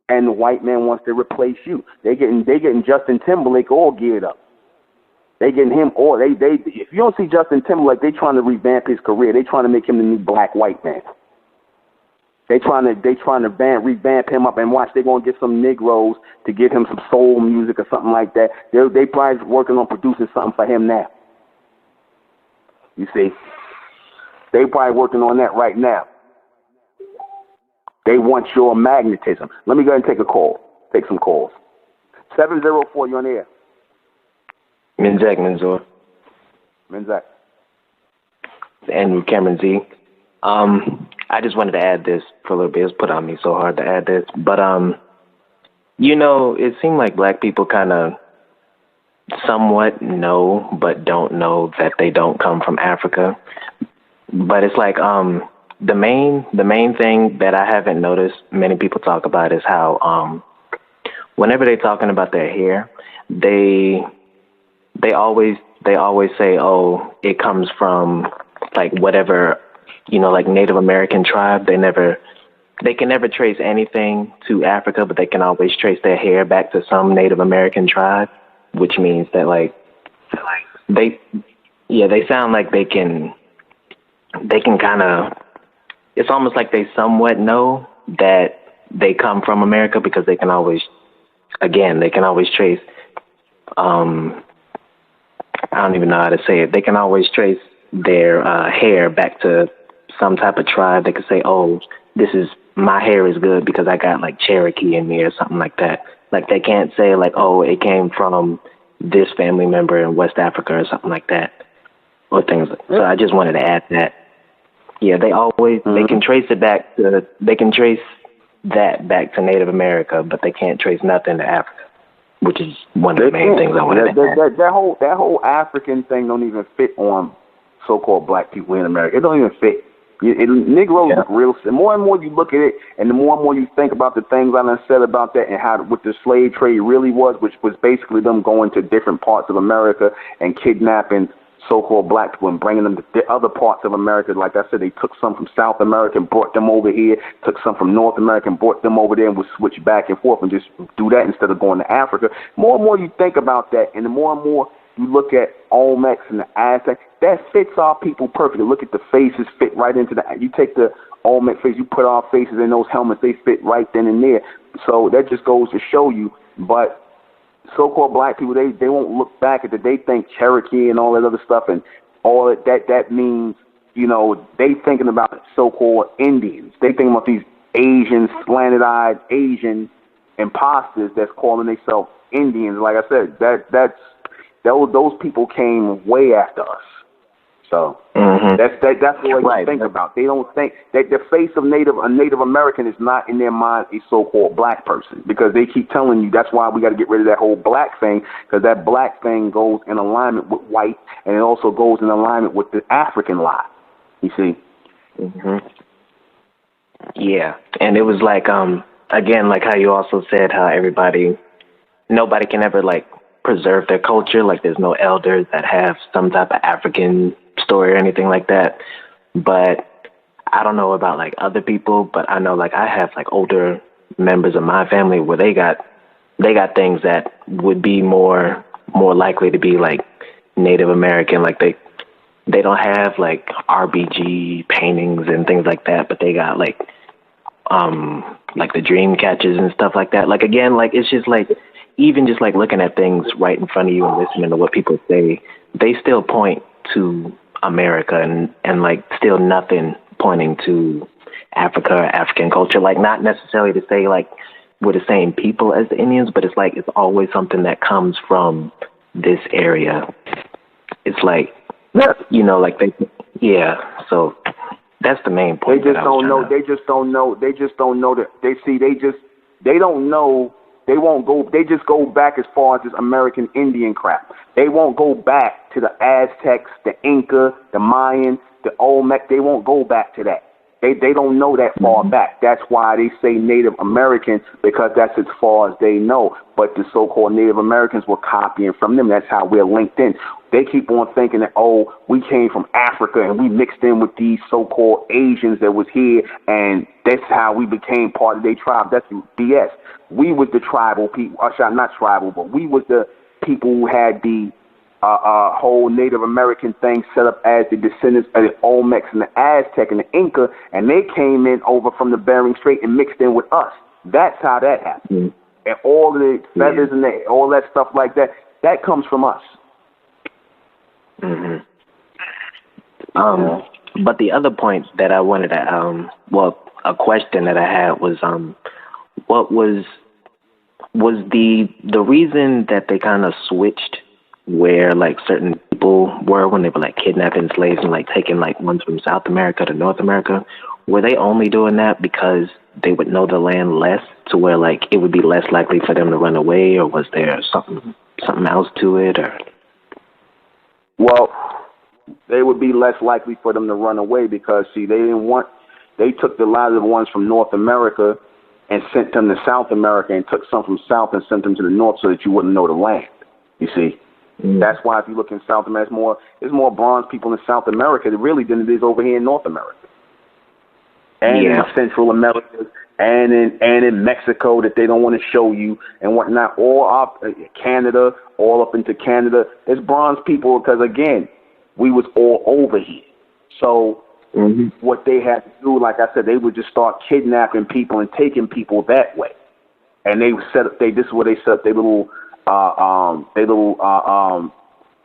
And the white man wants to replace you. They getting Justin Timberlake all geared up. They getting him all they if you don't see Justin Timberlake, they trying to revamp his career. They trying to make him the new black white man. They trying to revamp him up, and watch, they're gonna get some Negroes to give him some soul music or something like that. They probably working on producing something for him now. You see? They probably working on that right now. They want your magnetism. Let me go ahead and take a call. Take some calls. 704, you're on the air. Menzak Menzor. Menzak. And Cameron Z. I just wanted to add this for a little bit. It's put on me so hard to add this. But, you know, it seemed like black people kind of somewhat know but don't know that they don't come from Africa. But it's like the main thing that I haven't noticed many people talk about is how whenever they're talking about their hair, they always say, oh, it comes from like whatever, you know, like Native American tribe. They can never trace anything to Africa, but they can always trace their hair back to some Native American tribe, which means that they sound like they can kind of, it's almost like they somewhat know that they come from America because they can always trace, I don't even know how to say it. They can always trace their hair back to some type of tribe. They could say, oh, my hair is good because I got like Cherokee in me or something like that. Like they can't say like, oh, it came from this family member in West Africa or something like that, or things. So I just wanted to add that. Yeah, they can trace it back to, they can trace that back to Native America, but they can't trace nothing to Africa, which is one of the main things I wanted to add. That whole African thing don't even fit on so-called black people in America. It don't even fit. Negroes look real. The more and more you look at it, and the more and more you think about the things I done said about that and what the slave trade really was, which was basically them going to different parts of America and kidnapping so-called black people and bringing them to the other parts of America. Like I said, they took some from South America and brought them over here, took some from North America and brought them over there, and would switch back and forth and just do that instead of going to Africa. More and more you think about that, and the more and more you look at Olmecs and the Aztecs, that fits our people perfectly. Look at the faces, fit right into you take the Olmec face, you put our faces in those helmets, they fit right then and there. So that just goes to show you. But so-called black people, they won't look back at it. They think Cherokee and all that other stuff, and all that means, you know, they thinking about so-called Indians. They thinking about these Asian, slanted-eyed Asian imposters that's calling themselves Indians. Like I said, those people came way after us. So that's what you think about. They don't think that the face of a Native American is not in their mind a so-called black person, because they keep telling you that's why we got to get rid of that whole black thing, because that black thing goes in alignment with white, and it also goes in alignment with the African lie. You see? Yeah, and it was like again, like how you also said how nobody can ever like preserve their culture. Like there's no elders that have some type of African story or anything like that. But I don't know about like other people, but I know like I have like older members of my family where they got things that would be more likely to be like Native American. Like they don't have like RBG paintings and things like that, but they got like the dream catchers and stuff like that. Like again, like it's just like, even just like looking at things right in front of you and listening to what people say, they still point to America and like still nothing pointing to Africa or African culture. Like not necessarily to say like we're the same people as the Indians, but it's like it's always something that comes from this area. It's like, you know, like so that's the main point. They just don't know that they don't know. They won't go. They just go back as far as this American Indian crap. They won't go back to the Aztecs, the Inca, the Mayan, the Olmec. They won't go back to that. They don't know that far back. That's why they say Native American, because that's as far as they know. But the so-called Native Americans were copying from them. That's how we're linked in. they keep on thinking that, oh, we came from Africa and we mixed in with these so-called Asians that was here, and that's how we became part of their tribe. That's BS. We was the tribal people, not tribal, but we was the people who had the whole Native American thing set up as the descendants of the Olmecs and the Aztec and the Inca, and they came in over from the Bering Strait and mixed in with us. That's how that happened. And all of the feathers and all that stuff like that, that comes from us. But the other point that I wanted to, a question that I had was, what was the reason that they kind of switched where like certain people were when they were like kidnapping slaves and like taking like ones from South America to North America? Were they only doing that because they would know the land less, to where like it would be less likely for them to run away, or was there something else to it? Or well, they would be less likely for them to run away because see, they took a lot of the ones from North America and sent them to South America, and took some from South and sent them to the North so that you wouldn't know the land. You see. That's why if you look in South America, there's more bronze people in South America really than it is over here in North America. And in Central America, and in Mexico that they don't want to show you and whatnot, all up Canada, all up into Canada. There's bronze people because, again, we was all over here. So what they had to do, like I said, they would just start kidnapping people and taking people that way. And they set up, this is where they set up their little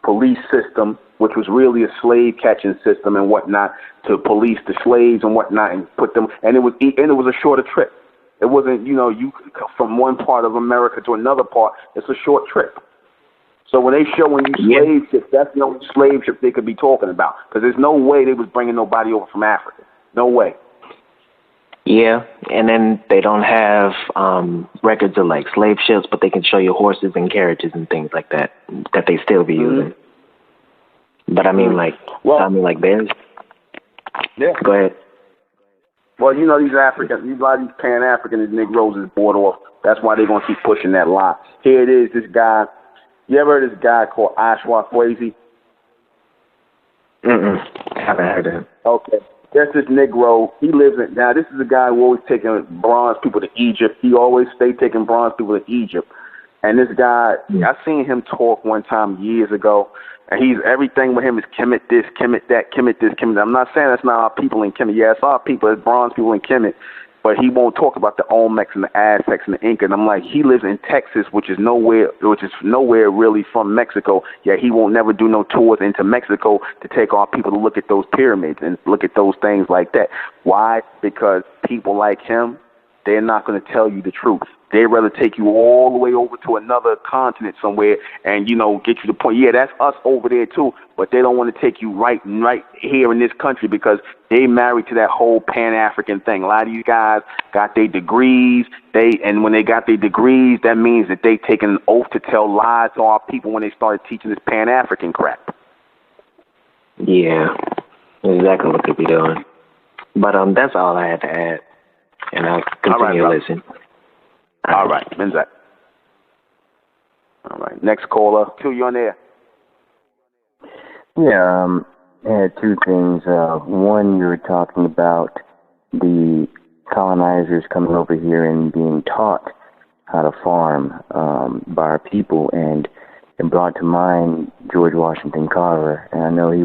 police system, which was really a slave catching system and whatnot, to police the slaves and whatnot and put them. And it was a shorter trip. It wasn't, you from one part of America to another part. It's a short trip. So when they showing you slave ships, that's the only slave ship they could be talking about, because there's no way they was bringing nobody over from Africa. No way. Yeah, and then they don't have records of like slave ships, but they can show you horses and carriages and things like that they still be using. But I mean, like bears. Yeah. Go ahead. Well, these African, a lot of these Pan-African Negroes is bought off. That's why they're gonna keep pushing that lie. Here it is. This guy. You ever heard of this guy called Ashwa Kwesi? I haven't heard of him. Okay. There's this Negro. He lives in. Now, this is a guy who always taking bronze people to Egypt. He always stay taking bronze people to Egypt. And this guy, I seen him talk one time years ago, and everything with him is Kemet this, Kemet that, Kemet this, Kemet that. I'm not saying that's not our people in Kemet. Yeah, it's our people, it's bronze people in Kemet. But he won't talk about the Olmecs and the Aztecs and the Inca. And I'm like, he lives in Texas, which is nowhere really from Mexico. Yet he won't never do no tours into Mexico to take our people to look at those pyramids and look at those things like that. Why? Because people like him, they're not going to tell you the truth. They'd rather take you all the way over to another continent somewhere and, get you the point. Yeah, that's us over there too, but they don't want to take you right here in this country because they married to that whole Pan-African thing. A lot of these guys got their degrees, and when they got their degrees, that means that they taken an oath to tell lies to our people when they started teaching this Pan-African crap. Yeah, exactly what they be doing. But that's all I had to add, and I'll continue to listen. All right, MENKARAYZZ. All right, next caller. Q, you on there? Yeah, I had two things. One, you were talking about the colonizers coming over here and being taught how to farm by our people, and it brought to mind George Washington Carver. And I know he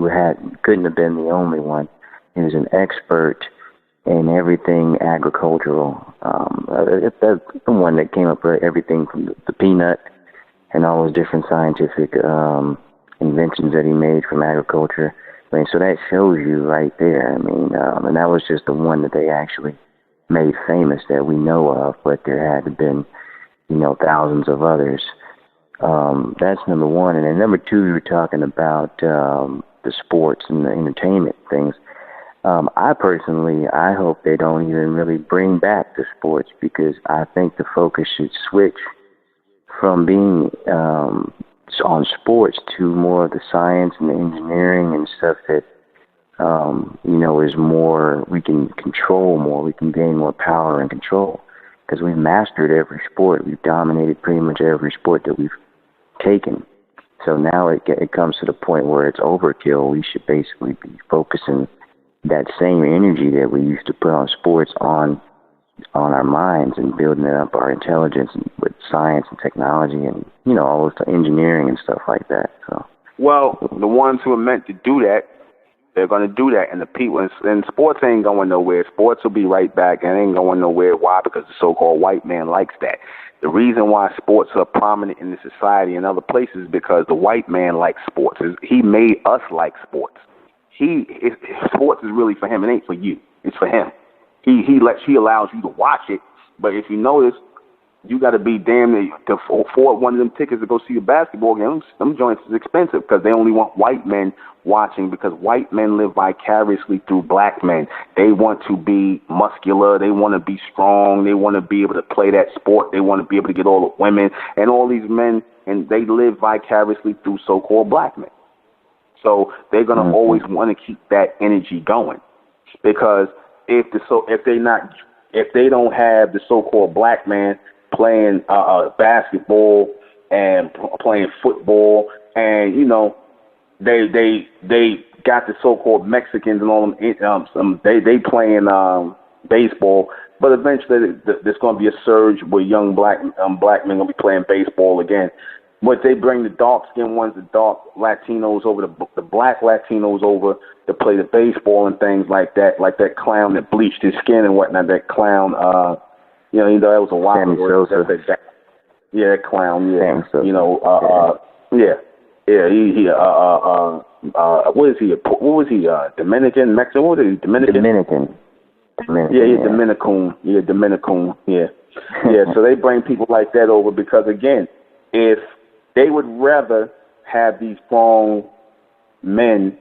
couldn't have been the only one. He was an expert in everything agricultural. That's the one that came up with everything from the peanut and all those different scientific inventions that he made from agriculture. I mean, so that shows you right there. I mean, and that was just the one that they actually made famous that we know of, but there had to been, thousands of others. That's number one. And then number two, you were talking about the sports and the entertainment things. I hope they don't even really bring back the sports, because I think the focus should switch from being on sports to more of the science and the engineering and stuff that, is more, we can control more, we can gain more power and control, because we've mastered every sport. We've dominated pretty much every sport that we've taken. So now it comes to the point where it's overkill. We should basically be focusing that same energy that we used to put on sports on our minds and building up our intelligence with science and technology and, all those engineering and stuff like that. So. Well, the ones who are meant to do that, they're going to do that. And the people, and sports ain't going nowhere. Sports will be right back and ain't going nowhere. Why? Because the so-called white man likes that. The reason why sports are prominent in the society and other places is because the white man likes sports. He made us like sports. Sports is really for him. It ain't for you. It's for him. He allows you to watch it. But if you notice, you got to be damn to afford one of them tickets to go see a basketball game. Them joints is expensive because they only want white men watching, because white men live vicariously through black men. They want to be muscular. They want to be strong. They want to be able to play that sport. They want to be able to get all the women and all these men, and they live vicariously through so-called black men. So they're going to always want to keep that energy going, because if they don't have the so-called black man playing basketball and playing football, and they got the so-called Mexicans and all them. They playing baseball, but eventually there's going to be a surge where young black men going to be playing baseball again. But they bring the dark-skinned ones, the dark Latinos over, the black Latinos over to play the baseball and things like that clown that bleached his skin and whatnot. That clown, that was a while ago. Yeah, that clown. Yeah, what is he? What was he? Dominican, Mexican? What was he? Dominican. Yeah, he's Dominican. Yeah, Dominican. Yeah, yeah. So they bring people like that over because, again, if they would rather have these strong men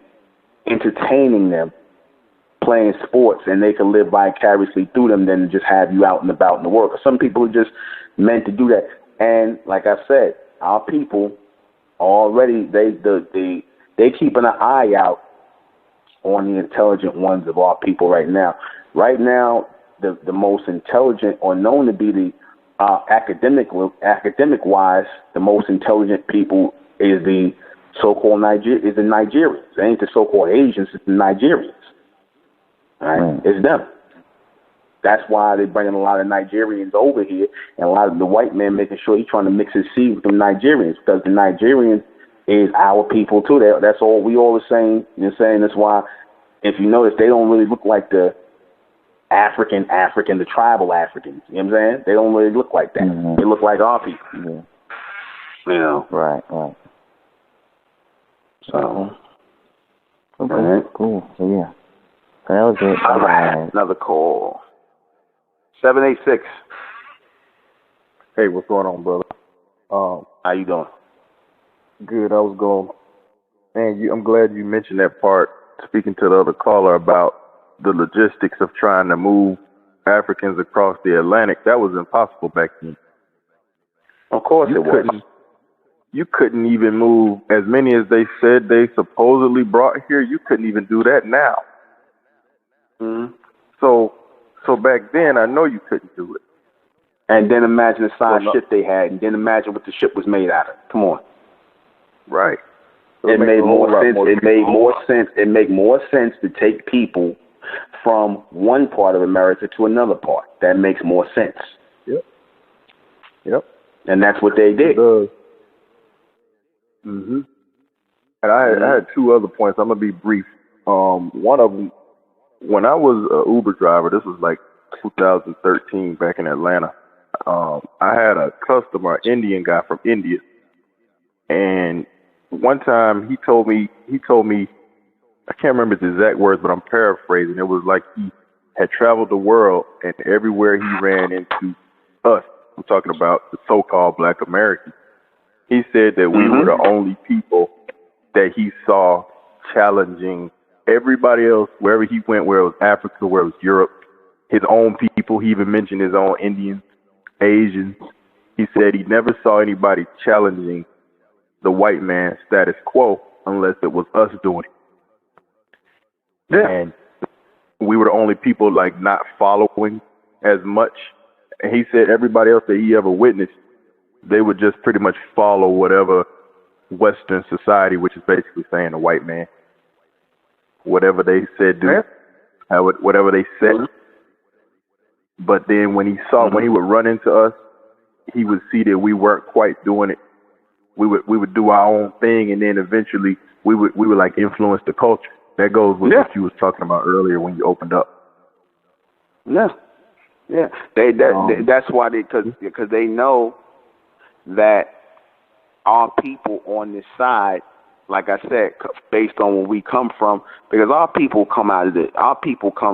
entertaining them, playing sports, and they can live vicariously through them than just have you out and about in the world. Some people are just meant to do that. And like I said, our people already, they keeping an eye out on the intelligent ones of our people right now. Right now, the most intelligent, or known to be the academic-wise, the most intelligent people is the so-called the Nigerians. It ain't the so-called Asians, it's the Nigerians. All right? It's them. That's why they're bringing a lot of Nigerians over here, and a lot of the white men making sure he's trying to mix his seed with the Nigerians, because the Nigerians is our people too. That's all we all are saying. You know what I'm saying? That's why, if you notice, they don't really look like the African, the tribal Africans. You know what I'm saying? They don't really look like that. Mm-hmm. They look like our people. Yeah. Right. So. Okay. Right. Cool. So, yeah. So that was it. All right. Another call. 786. Hey, what's going on, brother? How you doing? Good. I was going. Man, I'm glad you mentioned that part. Speaking to the other caller about the logistics of trying to move Africans across the Atlantic, that was impossible back then. Of course it was. You couldn't even move as many as they said they supposedly brought here. You couldn't even do that now. Mm-hmm. So back then, I know you couldn't do it. And then imagine the size ship they had, and then imagine what the ship was made out of. Come on. Right. So it made more sense. It made more sense to take people from one part of America to another part. That makes more sense. Yep. And that's what they did. Mm-hmm. And I had two other points. I'm gonna be brief. One of them, when I was an Uber driver, this was like 2013 back in Atlanta. I had a customer, an Indian guy from India, and one time he told me, I can't remember his exact words, but I'm paraphrasing. It was like he had traveled the world, and everywhere he ran into us, I'm talking about the so-called Black Americans, he said that we were the only people that he saw challenging everybody else wherever he went, where it was Africa, where it was Europe, his own people. He even mentioned his own Indians, Asians. He said he never saw anybody challenging the white man's status quo unless it was us doing it. Yeah. And we were the only people like not following as much. And he said everybody else that he ever witnessed, they would just pretty much follow whatever Western society, which is basically saying the white man, whatever they said, do, whatever they said. But then when he saw, when he would run into us, he would see that we weren't quite doing it. We would do our own thing, and then eventually we would like influence the culture. That goes with what you was talking about earlier when you opened up. Yeah. That's why because they know that our people on this side, like I said, based on where we come from, because our people come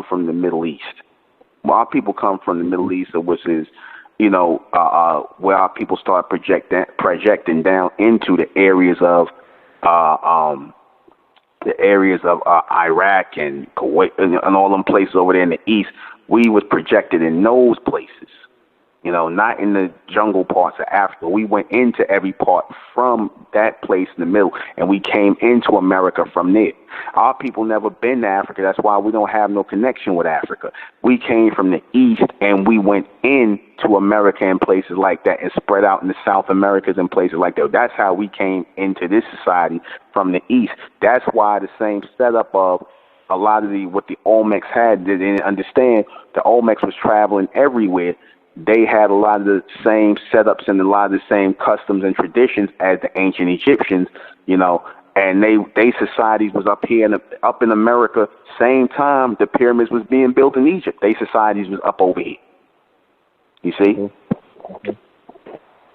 from the Middle East. Our people come from the Middle East, which is, where our people start projecting down into the areas of Iraq and Kuwait and all them places over there in the east. We was projected in those places, not in the jungle parts of Africa. We went into every part from that place in the middle, and we came into America from there. Our people never been to Africa. That's why we don't have no connection with Africa. We came from the east, and we went into America and places like that, and spread out in the South Americas and places like that. That's how we came into this society from the east. That's why the same setup of a lot of what the Olmecs had, they didn't understand. The Olmecs was traveling everywhere. They had a lot of the same setups and a lot of the same customs and traditions as the ancient Egyptians, and they societies was up here up in America. Same time the pyramids was being built in Egypt, they societies was up over here. You see,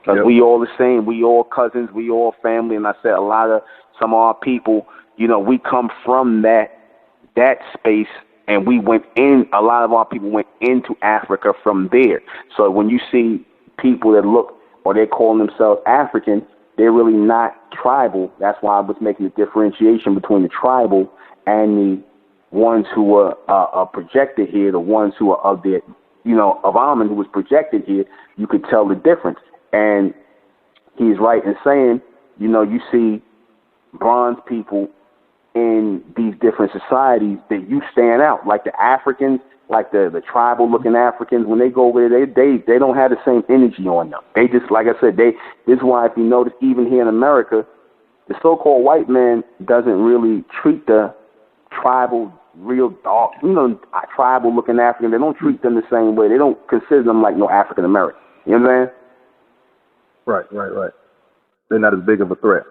because we all the same, we all cousins, we all family, and I said some of our people, we come from that space. And we went in, a lot of our people went into Africa from there. So when you see people that look, or they call themselves African, they're really not tribal. That's why I was making the differentiation between the tribal and the ones who are projected here, the ones who are of the, of Amun, who was projected here. You could tell the difference. And he's right in saying, you see bronze people in these different societies that you stand out, like the Africans, like the tribal looking Africans. When they go over there, they don't have the same energy on them. They just, like I said, this is why, if you notice, even here in America, the so-called white man doesn't really treat the tribal, real dark, tribal looking African. They don't treat them the same way. They don't consider them like no African American. You know what I'm saying? Right. They're not as big of a threat.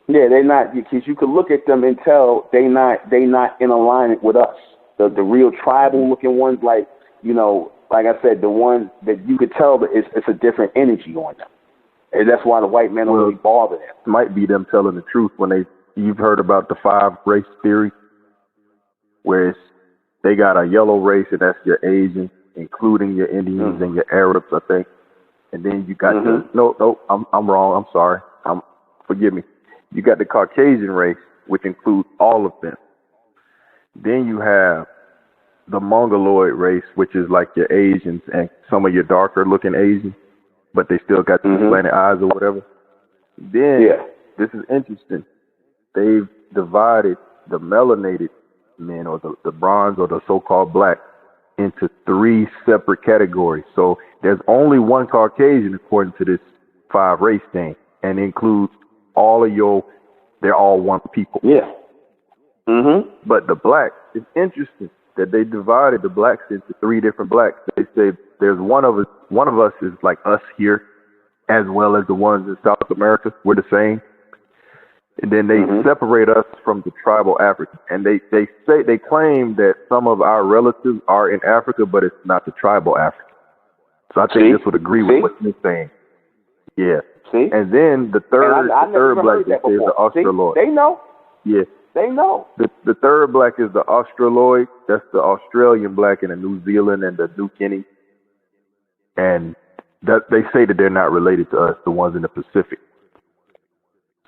Yeah, they're not, because you could look at them and tell they not in alignment with us. The real tribal looking ones, like I said, the ones that you could tell that it's a different energy on them, and that's why the white man don't really bother them. Might be them telling the truth when you've heard about the 5 race theory, where they got a yellow race, and that's your Asians, including your Indians and your Arabs, I think, and then you got I'm wrong. I'm sorry. Forgive me. You got the Caucasian race, which includes all of them. Then you have the Mongoloid race, which is like your Asians and some of your darker looking Asians, but they still got the slanted eyes or whatever. Then, this is interesting. They've divided the melanated men, or the bronze, or the so-called black, into 3 separate categories. So there's only one Caucasian according to this 5 race thing, and it includes all of they're all one people. Yeah. But the blacks, it's interesting that they divided the blacks into 3 different blacks. They say there's one of us is like us here, as well as the ones in South America. We're the same. And then they separate us from the tribal African. And they claim that some of our relatives are in Africa, but it's not the tribal African. So I think this would agree with what you're saying. Yeah. See? And then the third black is the Australoid. They know. Yeah. They know. The third black is the Australoid. That's the Australian black and the New Zealand and the New Guinea. And that they say that they're not related to us, the ones in the Pacific.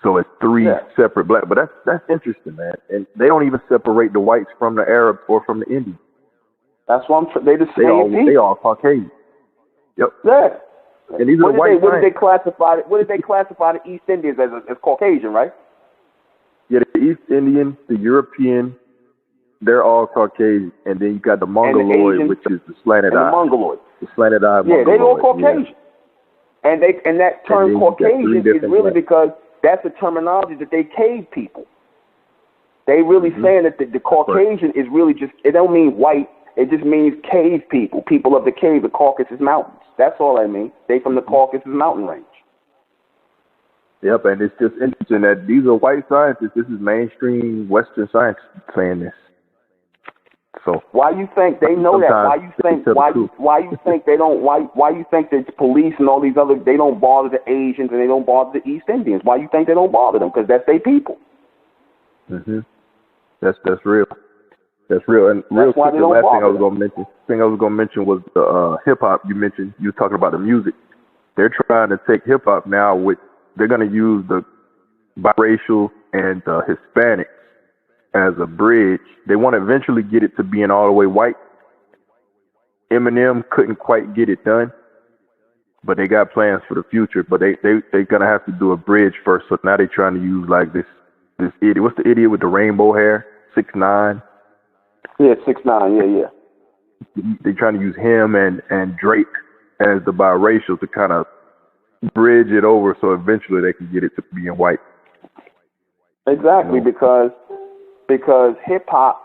So it's 3 separate black. But that's interesting, man. And they don't even separate the whites from the Arabs or from the Indians. That's why they the same. They all Caucasian. Yep. Yeah. And these are white. What did they classify the East Indians as Caucasian, right? Yeah, the East Indian, the European, they're all Caucasian, and then you got the Mongoloid, which is the slanted eye. The Mongoloid. The slanted eye. Yeah, they all Caucasian. Yeah. And that term Caucasian is really because that's the terminology that they cave people. They really saying that the Caucasian is really just, it don't mean white, it just means cave people, people of the cave, the Caucasus Mountains. That's all I mean. They from the Caucasus Mountain range. Yep, and it's just interesting that these are white scientists. This is mainstream Western science saying this. So why you think they know that? Why you think they don't? Why you think that the police and all these other, they don't bother the Asians and they don't bother the East Indians? Why you think they don't bother them? Because that's their people. That's real. That's real. And real quick, the last thing I was gonna mention was the hip hop. You mentioned, you were talking about the music. They're trying to take hip hop now they're gonna use the biracial and Hispanics as a bridge. They want to eventually get it to being all the way white. Eminem couldn't quite get it done, but they got plans for the future. But they're gonna have to do a bridge first. So now they're trying to use like this idiot. What's the idiot with the rainbow hair? 6ix9ine. Yeah, 6ix9ine. Yeah. They're trying to use him and Drake as the biracial to kind of bridge it over, so eventually they can get it to being white. Exactly, because hip hop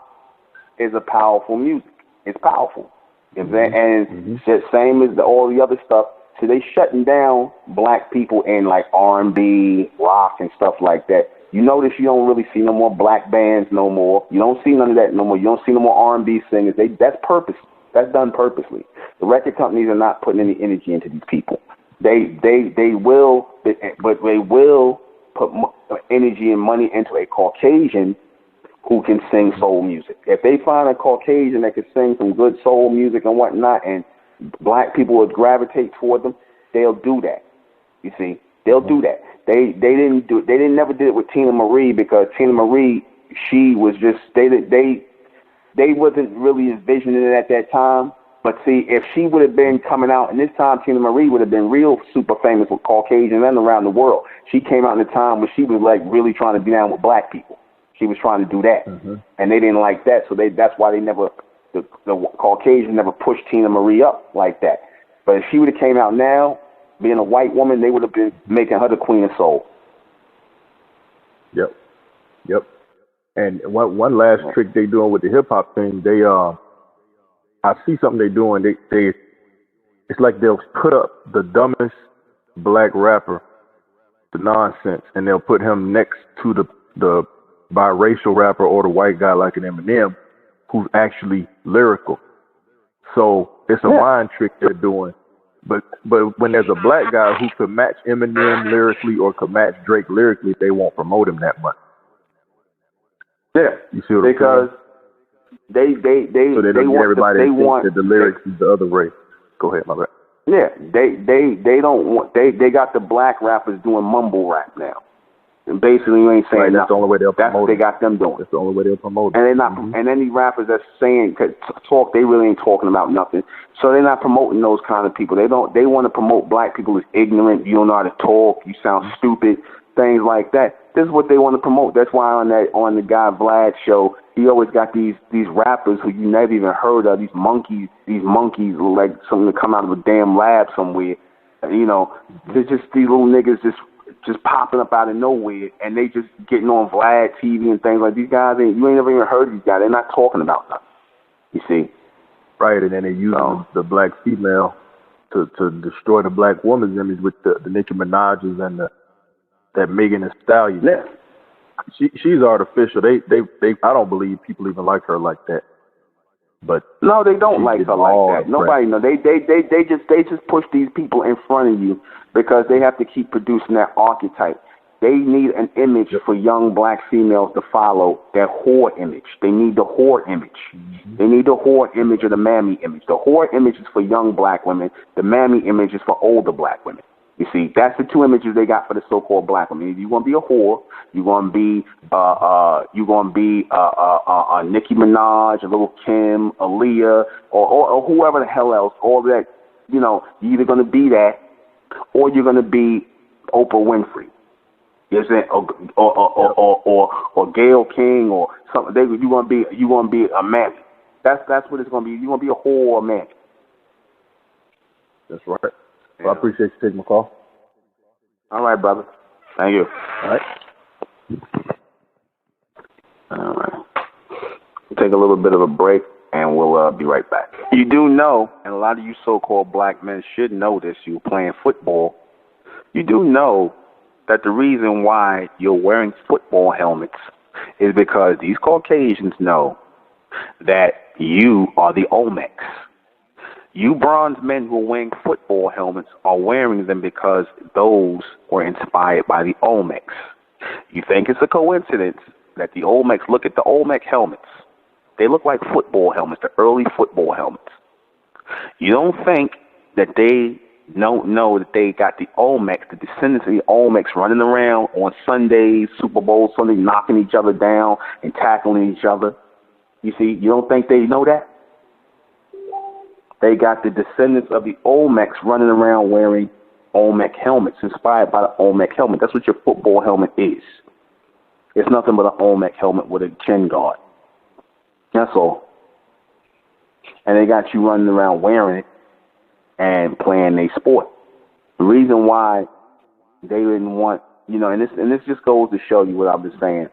is a powerful music. It's powerful. And it's same as all the other stuff. So they shutting down black people in like R&B, rock, and stuff like that. You notice you don't really see no more black bands no more. You don't see none of that no more. You don't see no more R&B singers. That's purpose. That's done purposely. The record companies are not putting any energy into these people. They will put energy and money into a Caucasian who can sing soul music. If they find a Caucasian that can sing some good soul music and whatnot, and black people would gravitate toward them, they'll do that. You see, they'll do that. They never did it with Tina Marie, because Tina Marie, she was just, they wasn't really envisioning it at that time. But see, if she would have been coming out, and this time Tina Marie would have been real super famous with Caucasians and around the world. She came out in a time when she was like really trying to be down with black people. She was trying to do that, and they didn't like that, so that's why the Caucasians never pushed Tina Marie up like that. But if she would have came out now, being a white woman, they would have been making her the queen of soul. Yep. And one last trick they doing with the hip hop thing, I see something they doing. It's like they'll put up the dumbest black rapper, the nonsense, and they'll put him next to the biracial rapper or the white guy like an Eminem, who's actually lyrical. So it's a mind trick they're doing. But when there's a black guy who could match Eminem lyrically or could match Drake lyrically, they won't promote him that much. Yeah, you see what I'm saying? Because they want everybody they want that the lyrics is the other way. Go ahead, my bad. Yeah, they don't want they got the black rappers doing mumble rap now. And basically, you ain't saying that's the only way they'll promote. That's what they got them doing. That's the only way they'll promote. And they're not. And any rappers that's saying talk, they really ain't talking about nothing. So they're not promoting those kind of people. They don't. They want to promote black people as ignorant. You don't know how to talk. You sound stupid. Things like that. This is what they want to promote. That's why on the guy Vlad show, he always got these rappers who you never even heard of. These monkeys like something to come out of a damn lab somewhere. You know, they're just these little niggas just popping up out of nowhere, and they just getting on Vlad TV and things like these guys. You ain't never even heard of these guys. They're not talking about nothing. You see, right? And then they use the black female to destroy the black woman's image with the Nicki Minaj's and that Megan Thee Stallion. Yeah. She's artificial. They I don't believe people even like her like that. But no, they don't like her like that. Nobody knows. They just push these people in front of you because they have to keep producing that archetype. They need an image for young black females to follow, that whore image. They need the whore image. They need the whore image or the mammy image. The whore image is for young black women. The mammy image is for older black women. You see, that's the two images they got for the so-called black women. If you're gonna be a whore, you're gonna be Nicki Minaj, a Little Kim, Aaliyah, or whoever the hell else. All that, you know, you're either gonna be that, or you're gonna be Oprah Winfrey. You know what I'm saying? Or Gayle King or something. You're gonna be a mammy. That's what it's gonna be. You're gonna be a whore or a mammy. That's right. Well, I appreciate you taking my call. All right, brother. Thank you. All right. All right. We'll take a little bit of a break, and we'll be right back. You do know, and a lot of you so-called black men should know this, you're playing football. You do know that the reason why you're wearing football helmets is because these Caucasians know that you are the Olmecs. You bronze men who are wearing football helmets are wearing them because those were inspired by the Olmecs. You think it's a coincidence that the Olmecs, look at the Olmec helmets. They look like football helmets, the early football helmets. You don't think that they don't know that they got the Olmecs, the descendants of the Olmecs, running around on Sundays, Super Bowl Sunday, knocking each other down and tackling each other. You see, you don't think they know that? They got the descendants of the Olmecs running around wearing Olmec helmets, inspired by the Olmec helmet. That's what your football helmet is. It's nothing but an Olmec helmet with a chin guard. That's all. And they got you running around wearing it and playing their sport. The reason why they didn't want, and this just goes to show you what I was saying.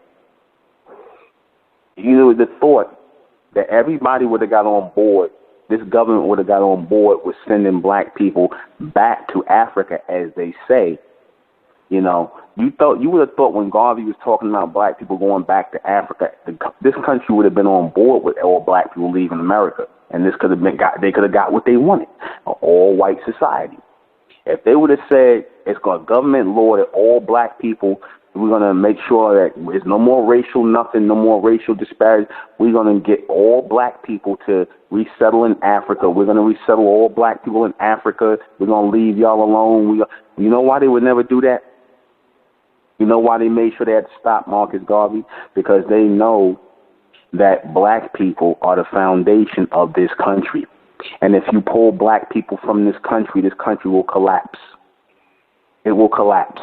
You would have thought that everybody would have got on board, this government would have got on board with sending black people back to Africa, as they say. You would have thought when Garvey was talking about black people going back to Africa, this country would have been on board with all black people leaving America, and they could have got what they wanted, an all-white society. If they would have said it's got government law that all black people, we're going to make sure that there's no more racial nothing, no more racial disparity. We're going to get all black people to resettle in Africa. We're going to resettle all black people in Africa. We're going to leave y'all alone. You know why they would never do that? You know why they made sure they had to stop Marcus Garvey? Because they know that black people are the foundation of this country. And if you pull black people from this country will collapse. It will collapse.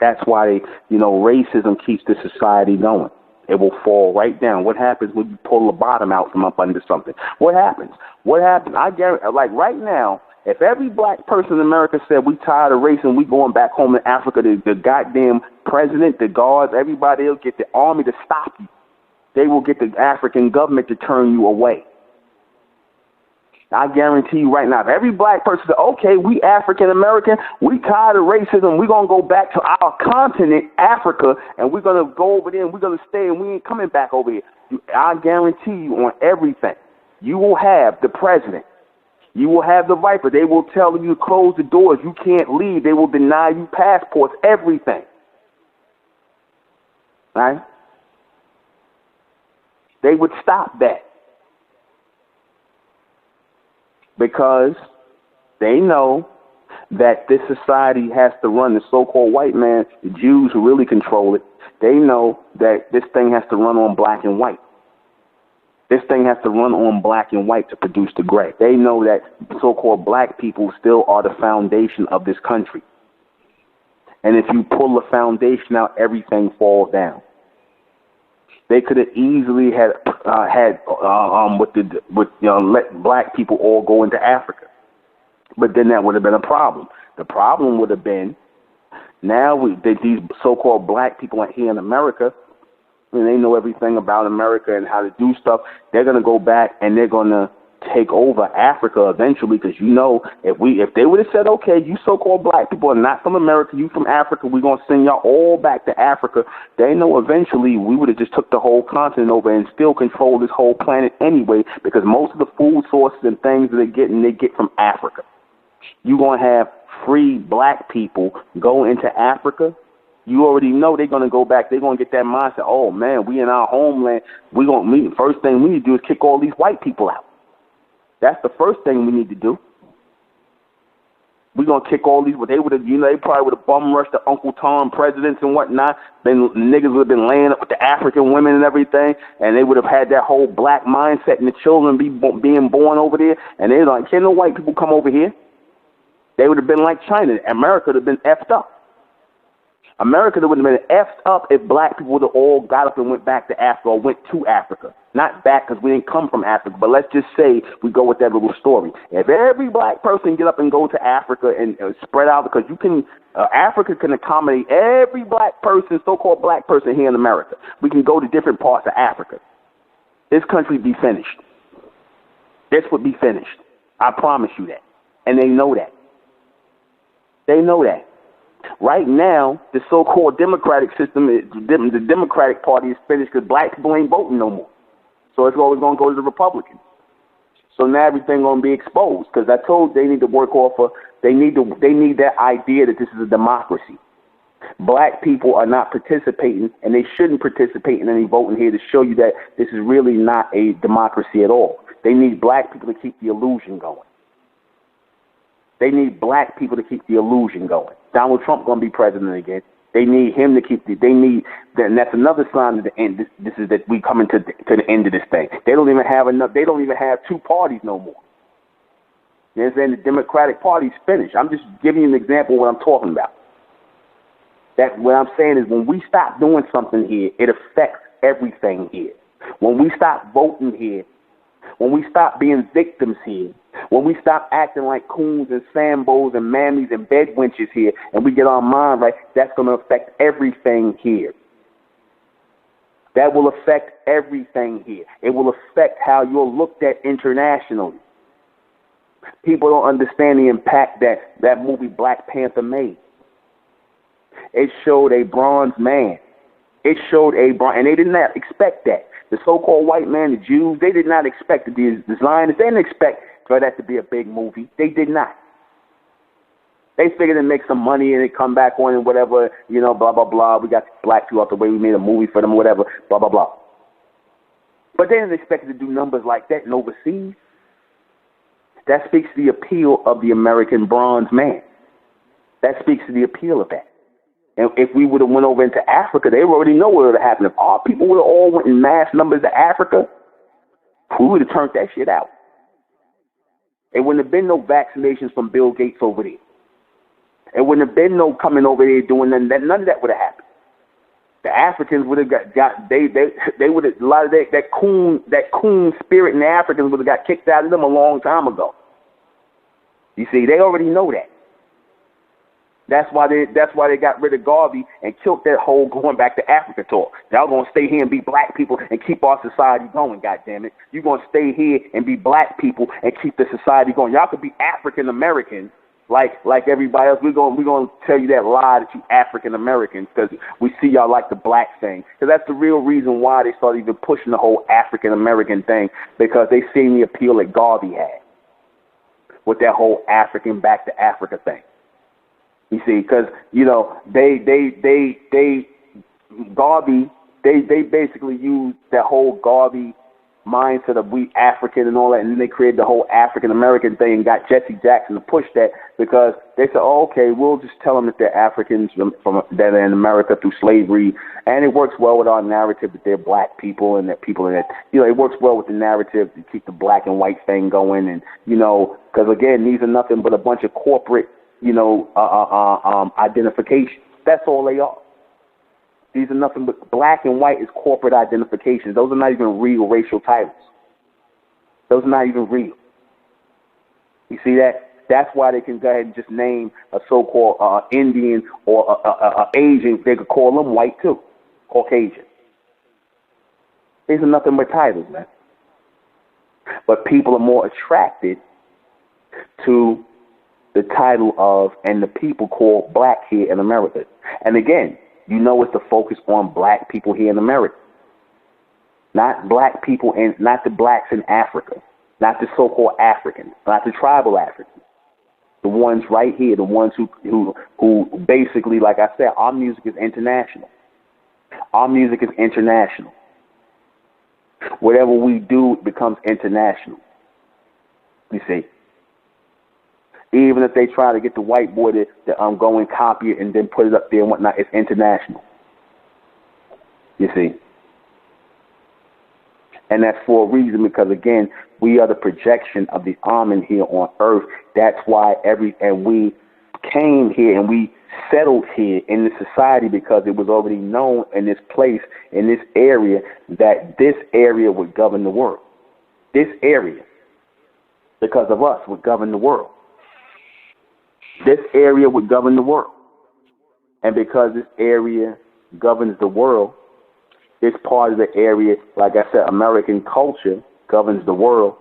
That's why racism keeps this society going. It will fall right down. What happens when you pull the bottom out from up under something? What happens? I guarantee, like right now, if every black person in America said we tired of race and we going back home to Africa, the goddamn president, the guards, everybody will get the army to stop you. They will get the African government to turn you away. I guarantee you right now, if every black person said, okay, we African American, we tired of racism, we're going to go back to our continent, Africa, and we're going to go over there and we're going to stay and we ain't coming back over here. I guarantee you on everything, you will have the president. You will have the Viper. They will tell you to close the doors. You can't leave. They will deny you passports, everything. Right? They would stop that. Because they know that this society has to run, the so-called white man, the Jews who really control it, they know that this thing has to run on black and white. This thing has to run on black and white to produce the gray. They know that so-called black people still are the foundation of this country. And if you pull the foundation out, everything falls down. They could have easily let black people all go into Africa, but then that would have been a problem. The problem would have been these so-called black people are here in America, and they know everything about America and how to do stuff. They're gonna go back and they're gonna take over Africa eventually, because if they would have said, okay, you so-called black people are not from America, you from Africa, we're going to send y'all all back to Africa, they know eventually we would have just took the whole continent over and still control this whole planet anyway, because most of the food sources and things that they get from Africa. You're going to have free black people go into Africa. You already know they're going to go back. They're going to get that mindset, oh, man, we in our homeland. First thing we need to do is kick all these white people out. That's the first thing we need to do. We're going to kick all these, they probably would have bum rushed the Uncle Tom presidents and whatnot. Then niggas would have been laying up with the African women and everything, and they would have had that whole black mindset and the children being born over there, and they're like, can no white people come over here? They would have been like China. America would have been effed up. America would have been effed up if black people would have all got up and went back to Africa or went to Africa. Not back because we didn't come from Africa, but let's just say we go with that little story. If every black person get up and go to Africa and spread out, because you can, Africa can accommodate every black person, so-called black person here in America. We can go to different parts of Africa. This country would be finished. This would be finished. I promise you that. And they know that. They know that. Right now, the so-called democratic system, the Democratic Party is finished because black people ain't voting no more. So it's always going to go to the Republicans. So now everything going to be exposed because I told they need to work off of, they need that idea that this is a democracy. Black people are not participating, and they shouldn't participate in any voting here to show you that this is really not a democracy at all. They need black people to keep the illusion going. They need black people to keep the illusion going. Donald Trump going to be president again. They need him to keep the. They need, and that's another sign of the end. This is that we coming to the end of this thing. They don't even have enough. They don't even have two parties no more. You understand? The Democratic Party's finished. I'm just giving you an example of what I'm talking about. That what I'm saying is when we stop doing something here, it affects everything here. When we stop voting here, when we stop being victims here, when we stop acting like coons and sambos and mammies and bed wenches here, and we get our mind right, that's going to affect everything here. That will affect everything here. It will affect how you're looked at internationally. People don't understand the impact that movie Black Panther made. It showed a bronze man. It showed and they did not expect that. The so-called white man, the Jews, they did not expect the Zionists. They didn't expect for that to be a big movie. They did not. They figured to make some money and they come back on and whatever, blah, blah, blah. We got black people out the way. We made a movie for them, whatever, blah, blah, blah. But they didn't expect to do numbers like that in overseas. That speaks to the appeal of the American bronze man. That speaks to the appeal of that. And if we would have went over into Africa, they already know what would have happened. If our people would have all went in mass numbers to Africa, we would have turned that shit out. It wouldn't have been no vaccinations from Bill Gates over there. It wouldn't have been no coming over there doing none of that would have happened. The Africans would have they would have, a lot of that coon spirit in the Africans would have got kicked out of them a long time ago. You see, they already know that. That's why they got rid of Garvey and killed that whole going back to Africa talk. Y'all gonna stay here and be black people and keep our society going, goddammit. You gonna stay here and be black people and keep the society going. Y'all could be African Americans like everybody else. We're gonna tell you that lie that you African Americans because we see y'all like the black thing. Because that's the real reason why they started even pushing the whole African American thing, because they seen the appeal that Garvey had with that whole African back to Africa thing. You see, because Garvey, they basically used that whole Garvey mindset of we African and all that, and then they created the whole African American thing and got Jesse Jackson to push that because they said, oh, okay, we'll just tell them that they're Africans that are in America through slavery, and it works well with our narrative that they're black people and that people that it works well with the narrative to keep the black and white thing going, and because again, these are nothing but a bunch of corporate identification. That's all they are. These are nothing but black and white is corporate identifications. Those are not even real racial titles. Those are not even real. You see that? That's why they can go ahead and just name a so-called Indian or Asian. They could call them white too, Caucasian. These are nothing but titles, man. But people are more attracted to the title of and the people called black here in America. And again, it's the focus on black people here in America. Not black people and not the blacks in Africa. Not the so-called Africans. Not the tribal Africans. The ones right here, the ones who basically, like I said, our music is international. Our music is international. Whatever we do becomes international. You see. Even if they try to get the white boy to go and copy it and then put it up there and whatnot, it's international. You see? And that's for a reason, because again, we are the projection of the Amen here on earth. That's why we came here and we settled here in this society because it was already known in this place, in this area, that this area would govern the world. This area, because of us, would govern the world. This area would govern the world. And because this area governs the world, this part of the area, like I said, American culture governs the world,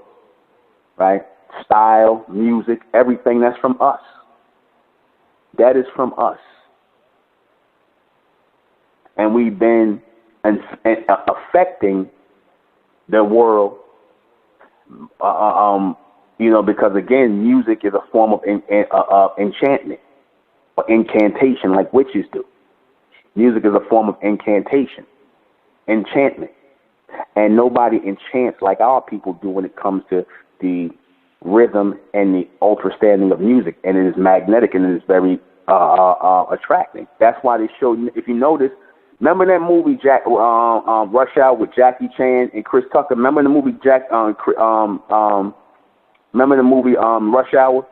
right? Style, music, everything that's from us. That is from us. And we've been affecting the world, because, again, music is a form of enchantment or incantation, like witches do. Music is a form of incantation, enchantment. And nobody enchants like our people do when it comes to the rhythm and the understanding of music. And it is magnetic and it is very attracting. That's why they show, if you notice, remember that movie Rush Hour with Jackie Chan and Chris Tucker? Remember the movie Rush Hour?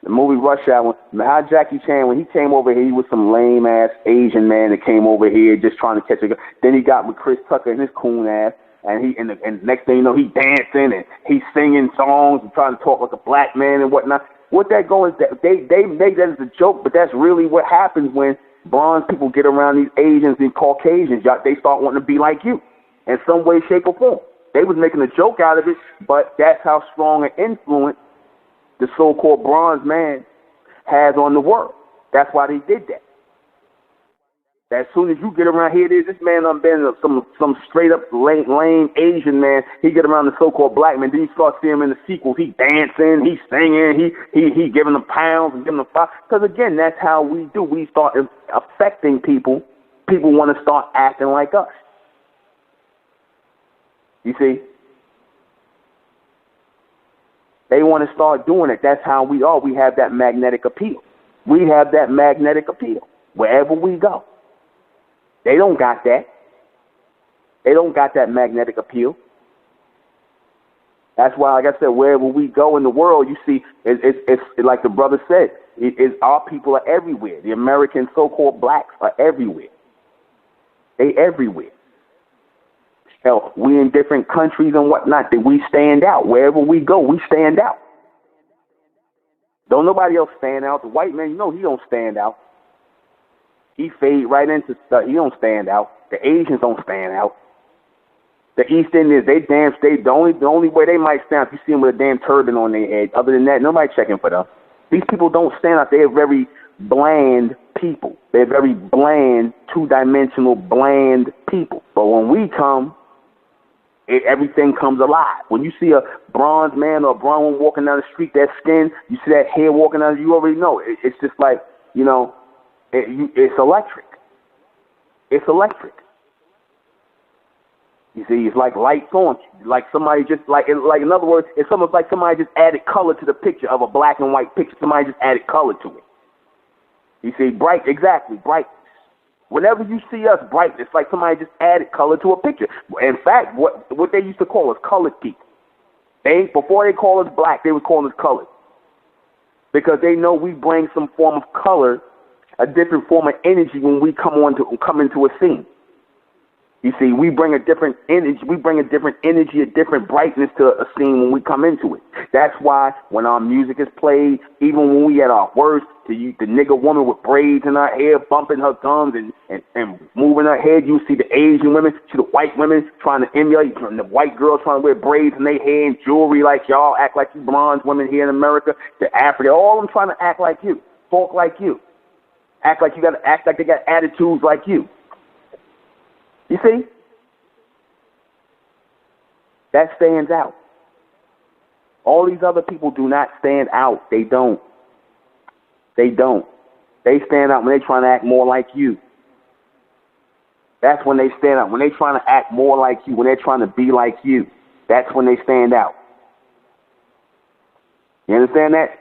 The movie Rush Hour, how Jackie Chan, when he came over here, he was some lame-ass Asian man that came over here just trying to catch a girl. Then he got with Chris Tucker and his coon ass, and next thing you know, he dancing and he's singing songs and trying to talk like a black man and whatnot. What that going, they make that as a joke, but that's really what happens when bronze people get around these Asians and Caucasians. They start wanting to be like you in some way, shape, or form. They was making a joke out of it, but that's how strong an influence the so-called bronze man has on the world. That's why they did that. As soon as you get around here, this man done been some straight up lame Asian man. He get around the so-called black man. Then you start seeing him in the sequels. He dancing, he singing, he giving them pounds and giving them five. Because again, that's how we do. We start affecting people. People want to start acting like us. You see? They want to start doing it. That's how we are. We have that magnetic appeal. We have that magnetic appeal wherever we go. They don't got that. They don't got that magnetic appeal. That's why, like I said, wherever we go in the world, you see, it's like the brother said, our people are everywhere. The American so-called blacks are everywhere. They everywhere. Hell, we in different countries and whatnot, that we stand out. Wherever we go, we stand out. Don't nobody else stand out. The white man, he don't stand out. He fade right into stuff. He don't stand out. The Asians don't stand out. The East Indians, the only way they might stand out, you see them with a damn turban on their head. Other than that, nobody checking for them. These people don't stand out. They're very bland people. They're very bland, two-dimensional, bland people. But when we come, everything comes alive. When you see a bronze man or a bronze woman walking down the street, that skin, you see that hair walking down, you already know. It's just like, it's electric. It's electric. You see, it's like lights on. Like somebody just, in other words, it's almost like somebody just added color to the picture of a black and white picture. Somebody just added color to it. You see, bright, exactly, bright. Whenever you see us bright, it's like somebody just added color to a picture. In fact, what they used to call us colored people. Before they call us black, they would call us colored. Because they know we bring some form of color, a different form of energy when we come into a scene. You see, we bring a different energy, a different brightness to a scene when we come into it. That's why when our music is played, even when we at our worst, the nigger woman with braids in her hair, bumping her gums and moving her head, you see the Asian women, see the white women trying to emulate, and the white girls trying to wear braids in their hair and jewelry like y'all act like you bronze women here in America, the Africa, all of them trying to act like you, talk like you, act like they got attitudes like you. You see? That stands out. All these other people do not stand out. They don't. They don't. They stand out when they're trying to act more like you. That's when they stand out. When they're trying to act more like you, when they're trying to be like you, that's when they stand out. You understand that?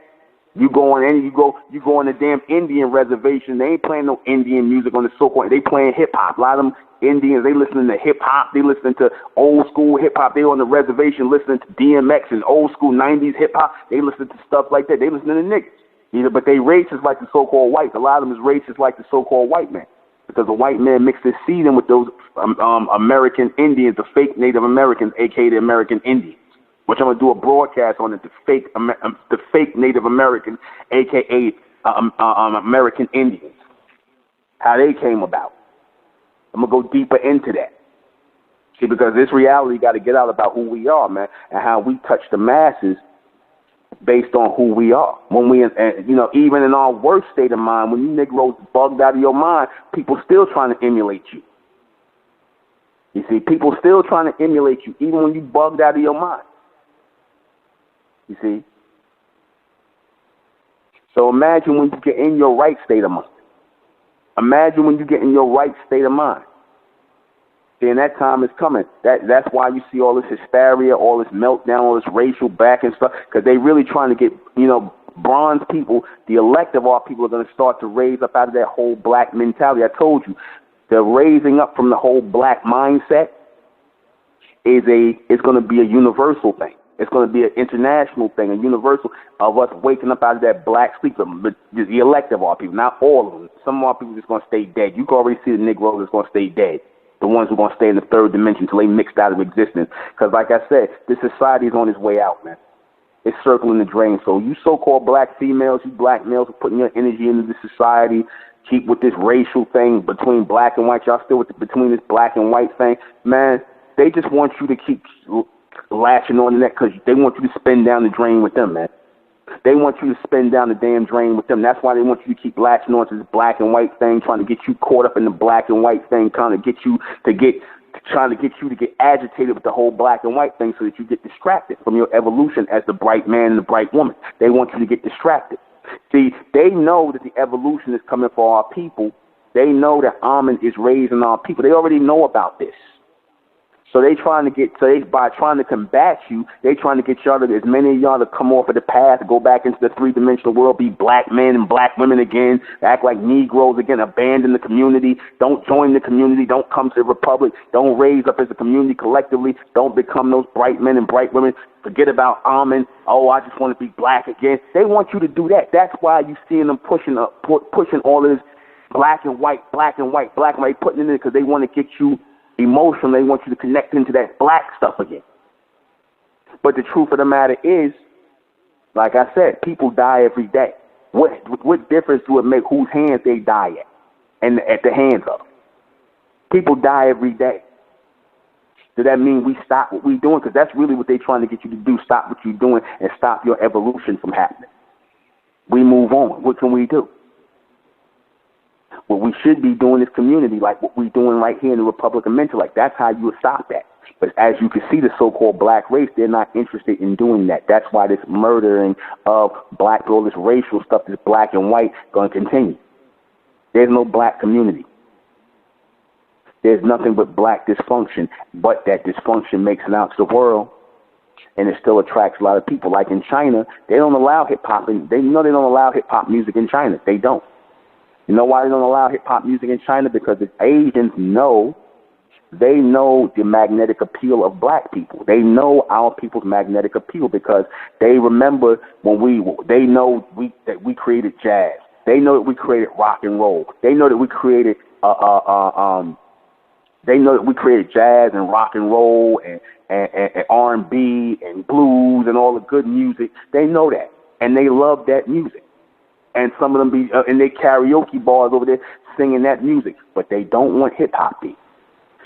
You go on the damn Indian reservation. They ain't playing no Indian music on the so-called. They playing hip hop. A lot of them Indians, they listening to hip hop. They listening to old school hip hop. They on the reservation listening to DMX and old school 90s hip hop. They listen to stuff like that. They listening to niggas. But they racist like the so-called whites. A lot of them is racist like the so-called white man, because the white man mixed his seed in with those American Indians, the fake Native Americans, aka the American Indians, which I'm gonna do a broadcast on it. The fake Native Americans, aka American Indians, how they came about. I'm gonna go deeper into that. See, because this reality got to get out about who we are, man, and how we touch the masses based on who we are. When we, even in our worst state of mind, when you Negroes bugged out of your mind, people still trying to emulate you. You see, people still trying to emulate you, even when you bugged out of your mind. You see? So imagine when you get in your right state of mind. Imagine when you get in your right state of mind. Then that time is coming. That's why you see all this hysteria, all this meltdown, all this racial back and stuff, because they really trying to get, bronze people, the elect of our people, are going to start to raise up out of that whole black mentality. I told you, the raising up from the whole black mindset is going to be a universal thing. It's going to be an international thing, a universal of us waking up out of that black sleep. But the elect of our people, not all of them. Some of our people are just going to stay dead. You can already see the Negroes that's going to stay dead. The ones who are going to stay in the third dimension until they mixed out of existence. Because like I said, this society is on its way out, man. It's circling the drain. So you so-called black females, you black males are putting your energy into this society, keep with this racial thing between black and white. Y'all still between this black and white thing. Man, they just want you to keep latching on to that because they want you to spin down the drain with them, man. They want you to spin down the damn drain with them. That's why they want you to keep latching on to this black and white thing, trying to get you caught up in the black and white thing, trying to get you to get agitated with the whole black and white thing so that you get distracted from your evolution as the bright man and the bright woman. They want you to get distracted. See, they know that the evolution is coming for our people. They know that Amen is raising our people. They already know about this. So by trying to combat you, they trying to get y'all to, as many of y'all to come off of the path, go back into the three-dimensional world, be black men and black women again, act like Negroes again, abandon the community, don't join the community, don't come to the Republic, don't raise up as a community collectively, don't become those bright men and bright women, forget about Amen, I just want to be black again. They want you to do that. That's why you seeing them pushing all of this black and white, putting it in because they want to get you emotional. They want you to connect into that black stuff again. But the truth of the matter is, like I said, people die every day. What difference do it make whose hands they die at and at the hands of? People die every day. Does that mean we stop what we're doing? Because that's really what they're trying to get you to do. Stop what you're doing and stop your evolution from happening. We move on. What can we do? What we should be doing is community, like what we're doing right here in the Republic of Mental. Like that's how you would stop that. But as you can see, the so-called black race, they're not interested in doing that. That's why this murdering of black, all this racial stuff, this black and white, going to continue. There's no black community. There's nothing but black dysfunction. But that dysfunction makes it out to the world, and it still attracts a lot of people. Like in China, they don't allow hip-hop. They know they don't allow hip-hop music in China. They don't. You know why they don't allow hip-hop music in China? Because the Asians know, they know the magnetic appeal of black people. They know our people's magnetic appeal because they remember they know that we created jazz. They know that we created rock and roll. They know that we created jazz and rock and roll and R&B and blues and all the good music. They know that, and they love that music. And some of them be in their karaoke bars over there singing that music, but they don't want hip-hop beat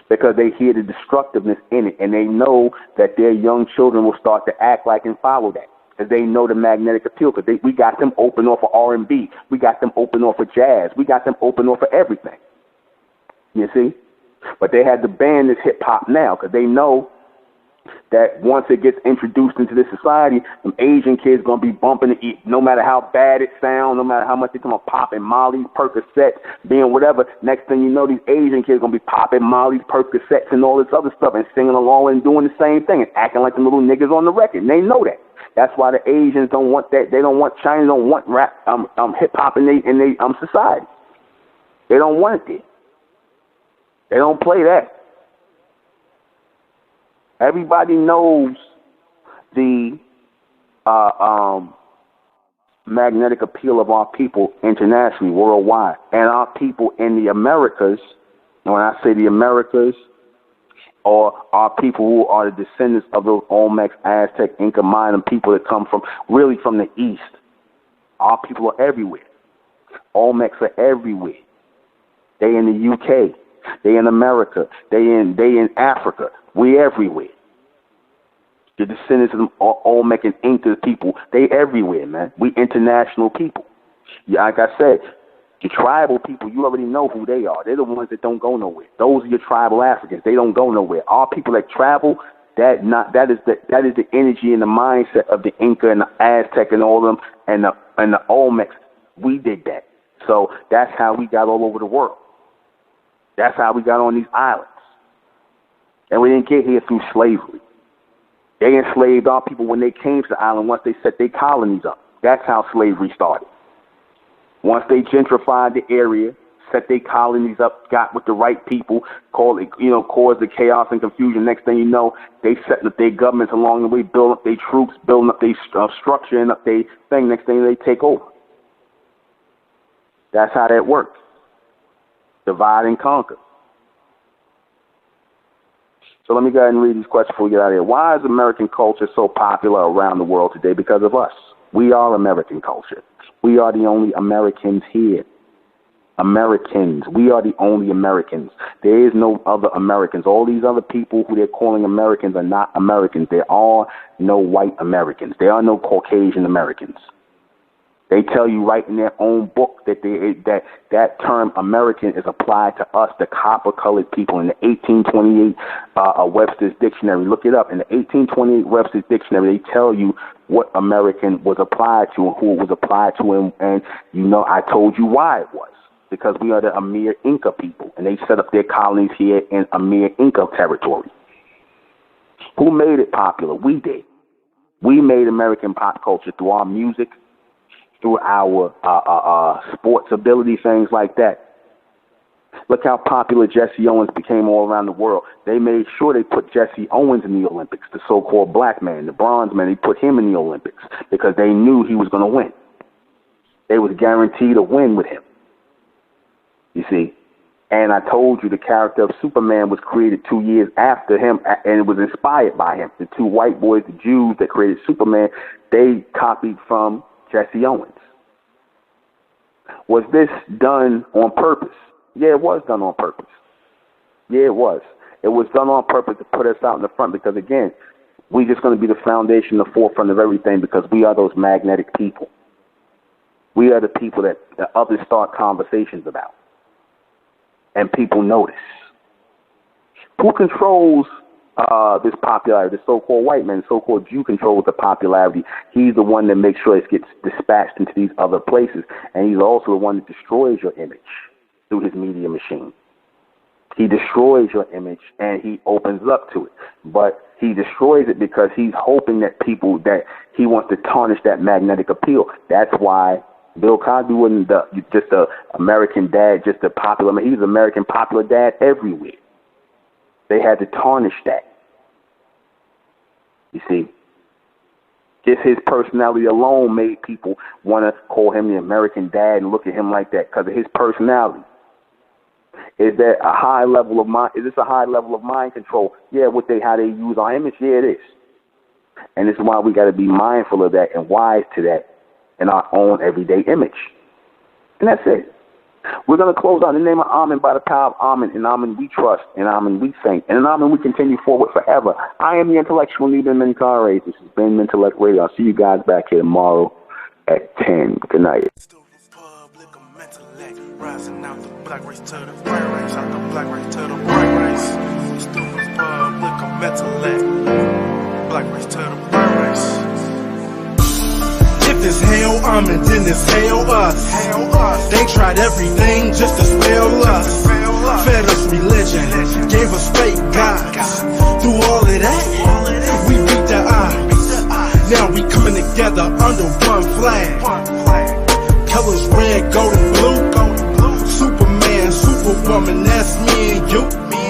because they hear the destructiveness in it, and they know that their young children will start to act like and follow that because they know the magnetic appeal. Because we got them open off of R&B, we got them open off of jazz, we got them open off of everything. You see, but they had to ban this hip-hop now because they know that once it gets introduced into this society, some Asian kids going to be bumping it, no matter how bad it sounds, no matter how much they come up popping Molly's, Percocets, being whatever. Next thing you know, these Asian kids going to be popping Molly's, Percocets, and all this other stuff and singing along and doing the same thing and acting like the little niggas on the record. And they know that. That's why the Asians don't want that. They don't want China, don't want rap, hip-hop in their society. They don't want it there. They don't play that. Everybody knows the magnetic appeal of our people internationally, worldwide, and our people in the Americas. And when I say the Americas, or our people who are the descendants of those Olmecs, Aztec, Inca, Mayan people that come from really from the east. Our people are everywhere. Olmecs are everywhere. They in the UK. They in America. They in Africa. We everywhere. The descendants of Olmec and Inca people, they everywhere, man. We international people. Yeah, like I said, the tribal people, you already know who they are. They're the ones that don't go nowhere. Those are your tribal Africans. They don't go nowhere. Our people that travel, that is the energy and the mindset of the Inca and the Aztec and all of them and the Olmecs. We did that. So that's how we got all over the world. That's how we got on these islands. And we didn't get here through slavery. They enslaved our people when they came to the island once they set their colonies up. That's how slavery started. Once they gentrified the area, set their colonies up, got with the right people, caused the chaos and confusion. Next thing you know, they set up their governments along the way, building up their troops, building up their structure and up their thing. Next thing they take over. That's how that works. Divide and conquer. So let me go ahead and read these questions before we get out of here. Why is American culture so popular around the world today? Because of us. We are American culture. We are the only Americans here. Americans. We are the only Americans. There is no other Americans. All these other people who they're calling Americans are not Americans. There are no white Americans. There are no Caucasian Americans. They tell you right in their own book that that term American is applied to us, the copper-colored people, in the 1828 Webster's Dictionary. Look it up. In the 1828 Webster's Dictionary, they tell you what American was applied to and who it was applied to, and I told you why it was. Because we are the Amir Inca people, and they set up their colonies here in Amir Inca territory. Who made it popular? We did. We made American pop culture through our music, through our sports ability, things like that. Look how popular Jesse Owens became all around the world. They made sure they put Jesse Owens in the Olympics, the so-called black man, the bronze man. They put him in the Olympics because they knew he was going to win. They was guaranteed a win with him. You see? And I told you the character of Superman was created 2 years after him, and it was inspired by him. The two white boys, the Jews that created Superman, they copied from Jesse Owens. Was this done on purpose? Yeah, it was done on purpose. Yeah, it was. It was done on purpose to put us out in the front because, again, we're just going to be the foundation, the forefront of everything because we are those magnetic people. We are the people that others start conversations about. And people notice. Who controls this popularity? The so-called white man, the so-called Jew controls the popularity. He's the one that makes sure it gets dispatched into these other places. And he's also the one that destroys your image through his media machine. He destroys your image and he opens up to it. But he destroys it because he's hoping that that he wants to tarnish that magnetic appeal. That's why Bill Cosby wasn't just a American dad, just a popular. He was an American popular dad everywhere. They had to tarnish that. You see, just his personality alone made people want to call him the American dad and look at him like that because of his personality. Is that a high level of mind? Is this a high level of mind control? Yeah, how they use our image. Yeah, it is. And this is why we got to be mindful of that and wise to that in our own everyday image. And that's it. We're going to close out in the name of Amen, by the power of Amen. In Amen we trust, in Amen we think, and in Amen we continue forward forever. I am the intellectual NUBEN MENKARAYZZ. This has been Mentellect Radio. I'll see you guys back here tomorrow at 10. Good night. Rising out the black race to the white race, out the black race to the white race. Stupid public of Mentellect, black race to the white race. If it's hell, then it's hell us. They tried everything just to spell us. Fed us religion, gave us fake gods. Through all of that, we beat the odds. Now we coming together under one flag. Colors red, gold, and blue. Superman, Superwoman, that's me and you.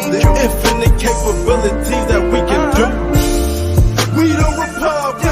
The infinite capabilities that we can do. We the Republic.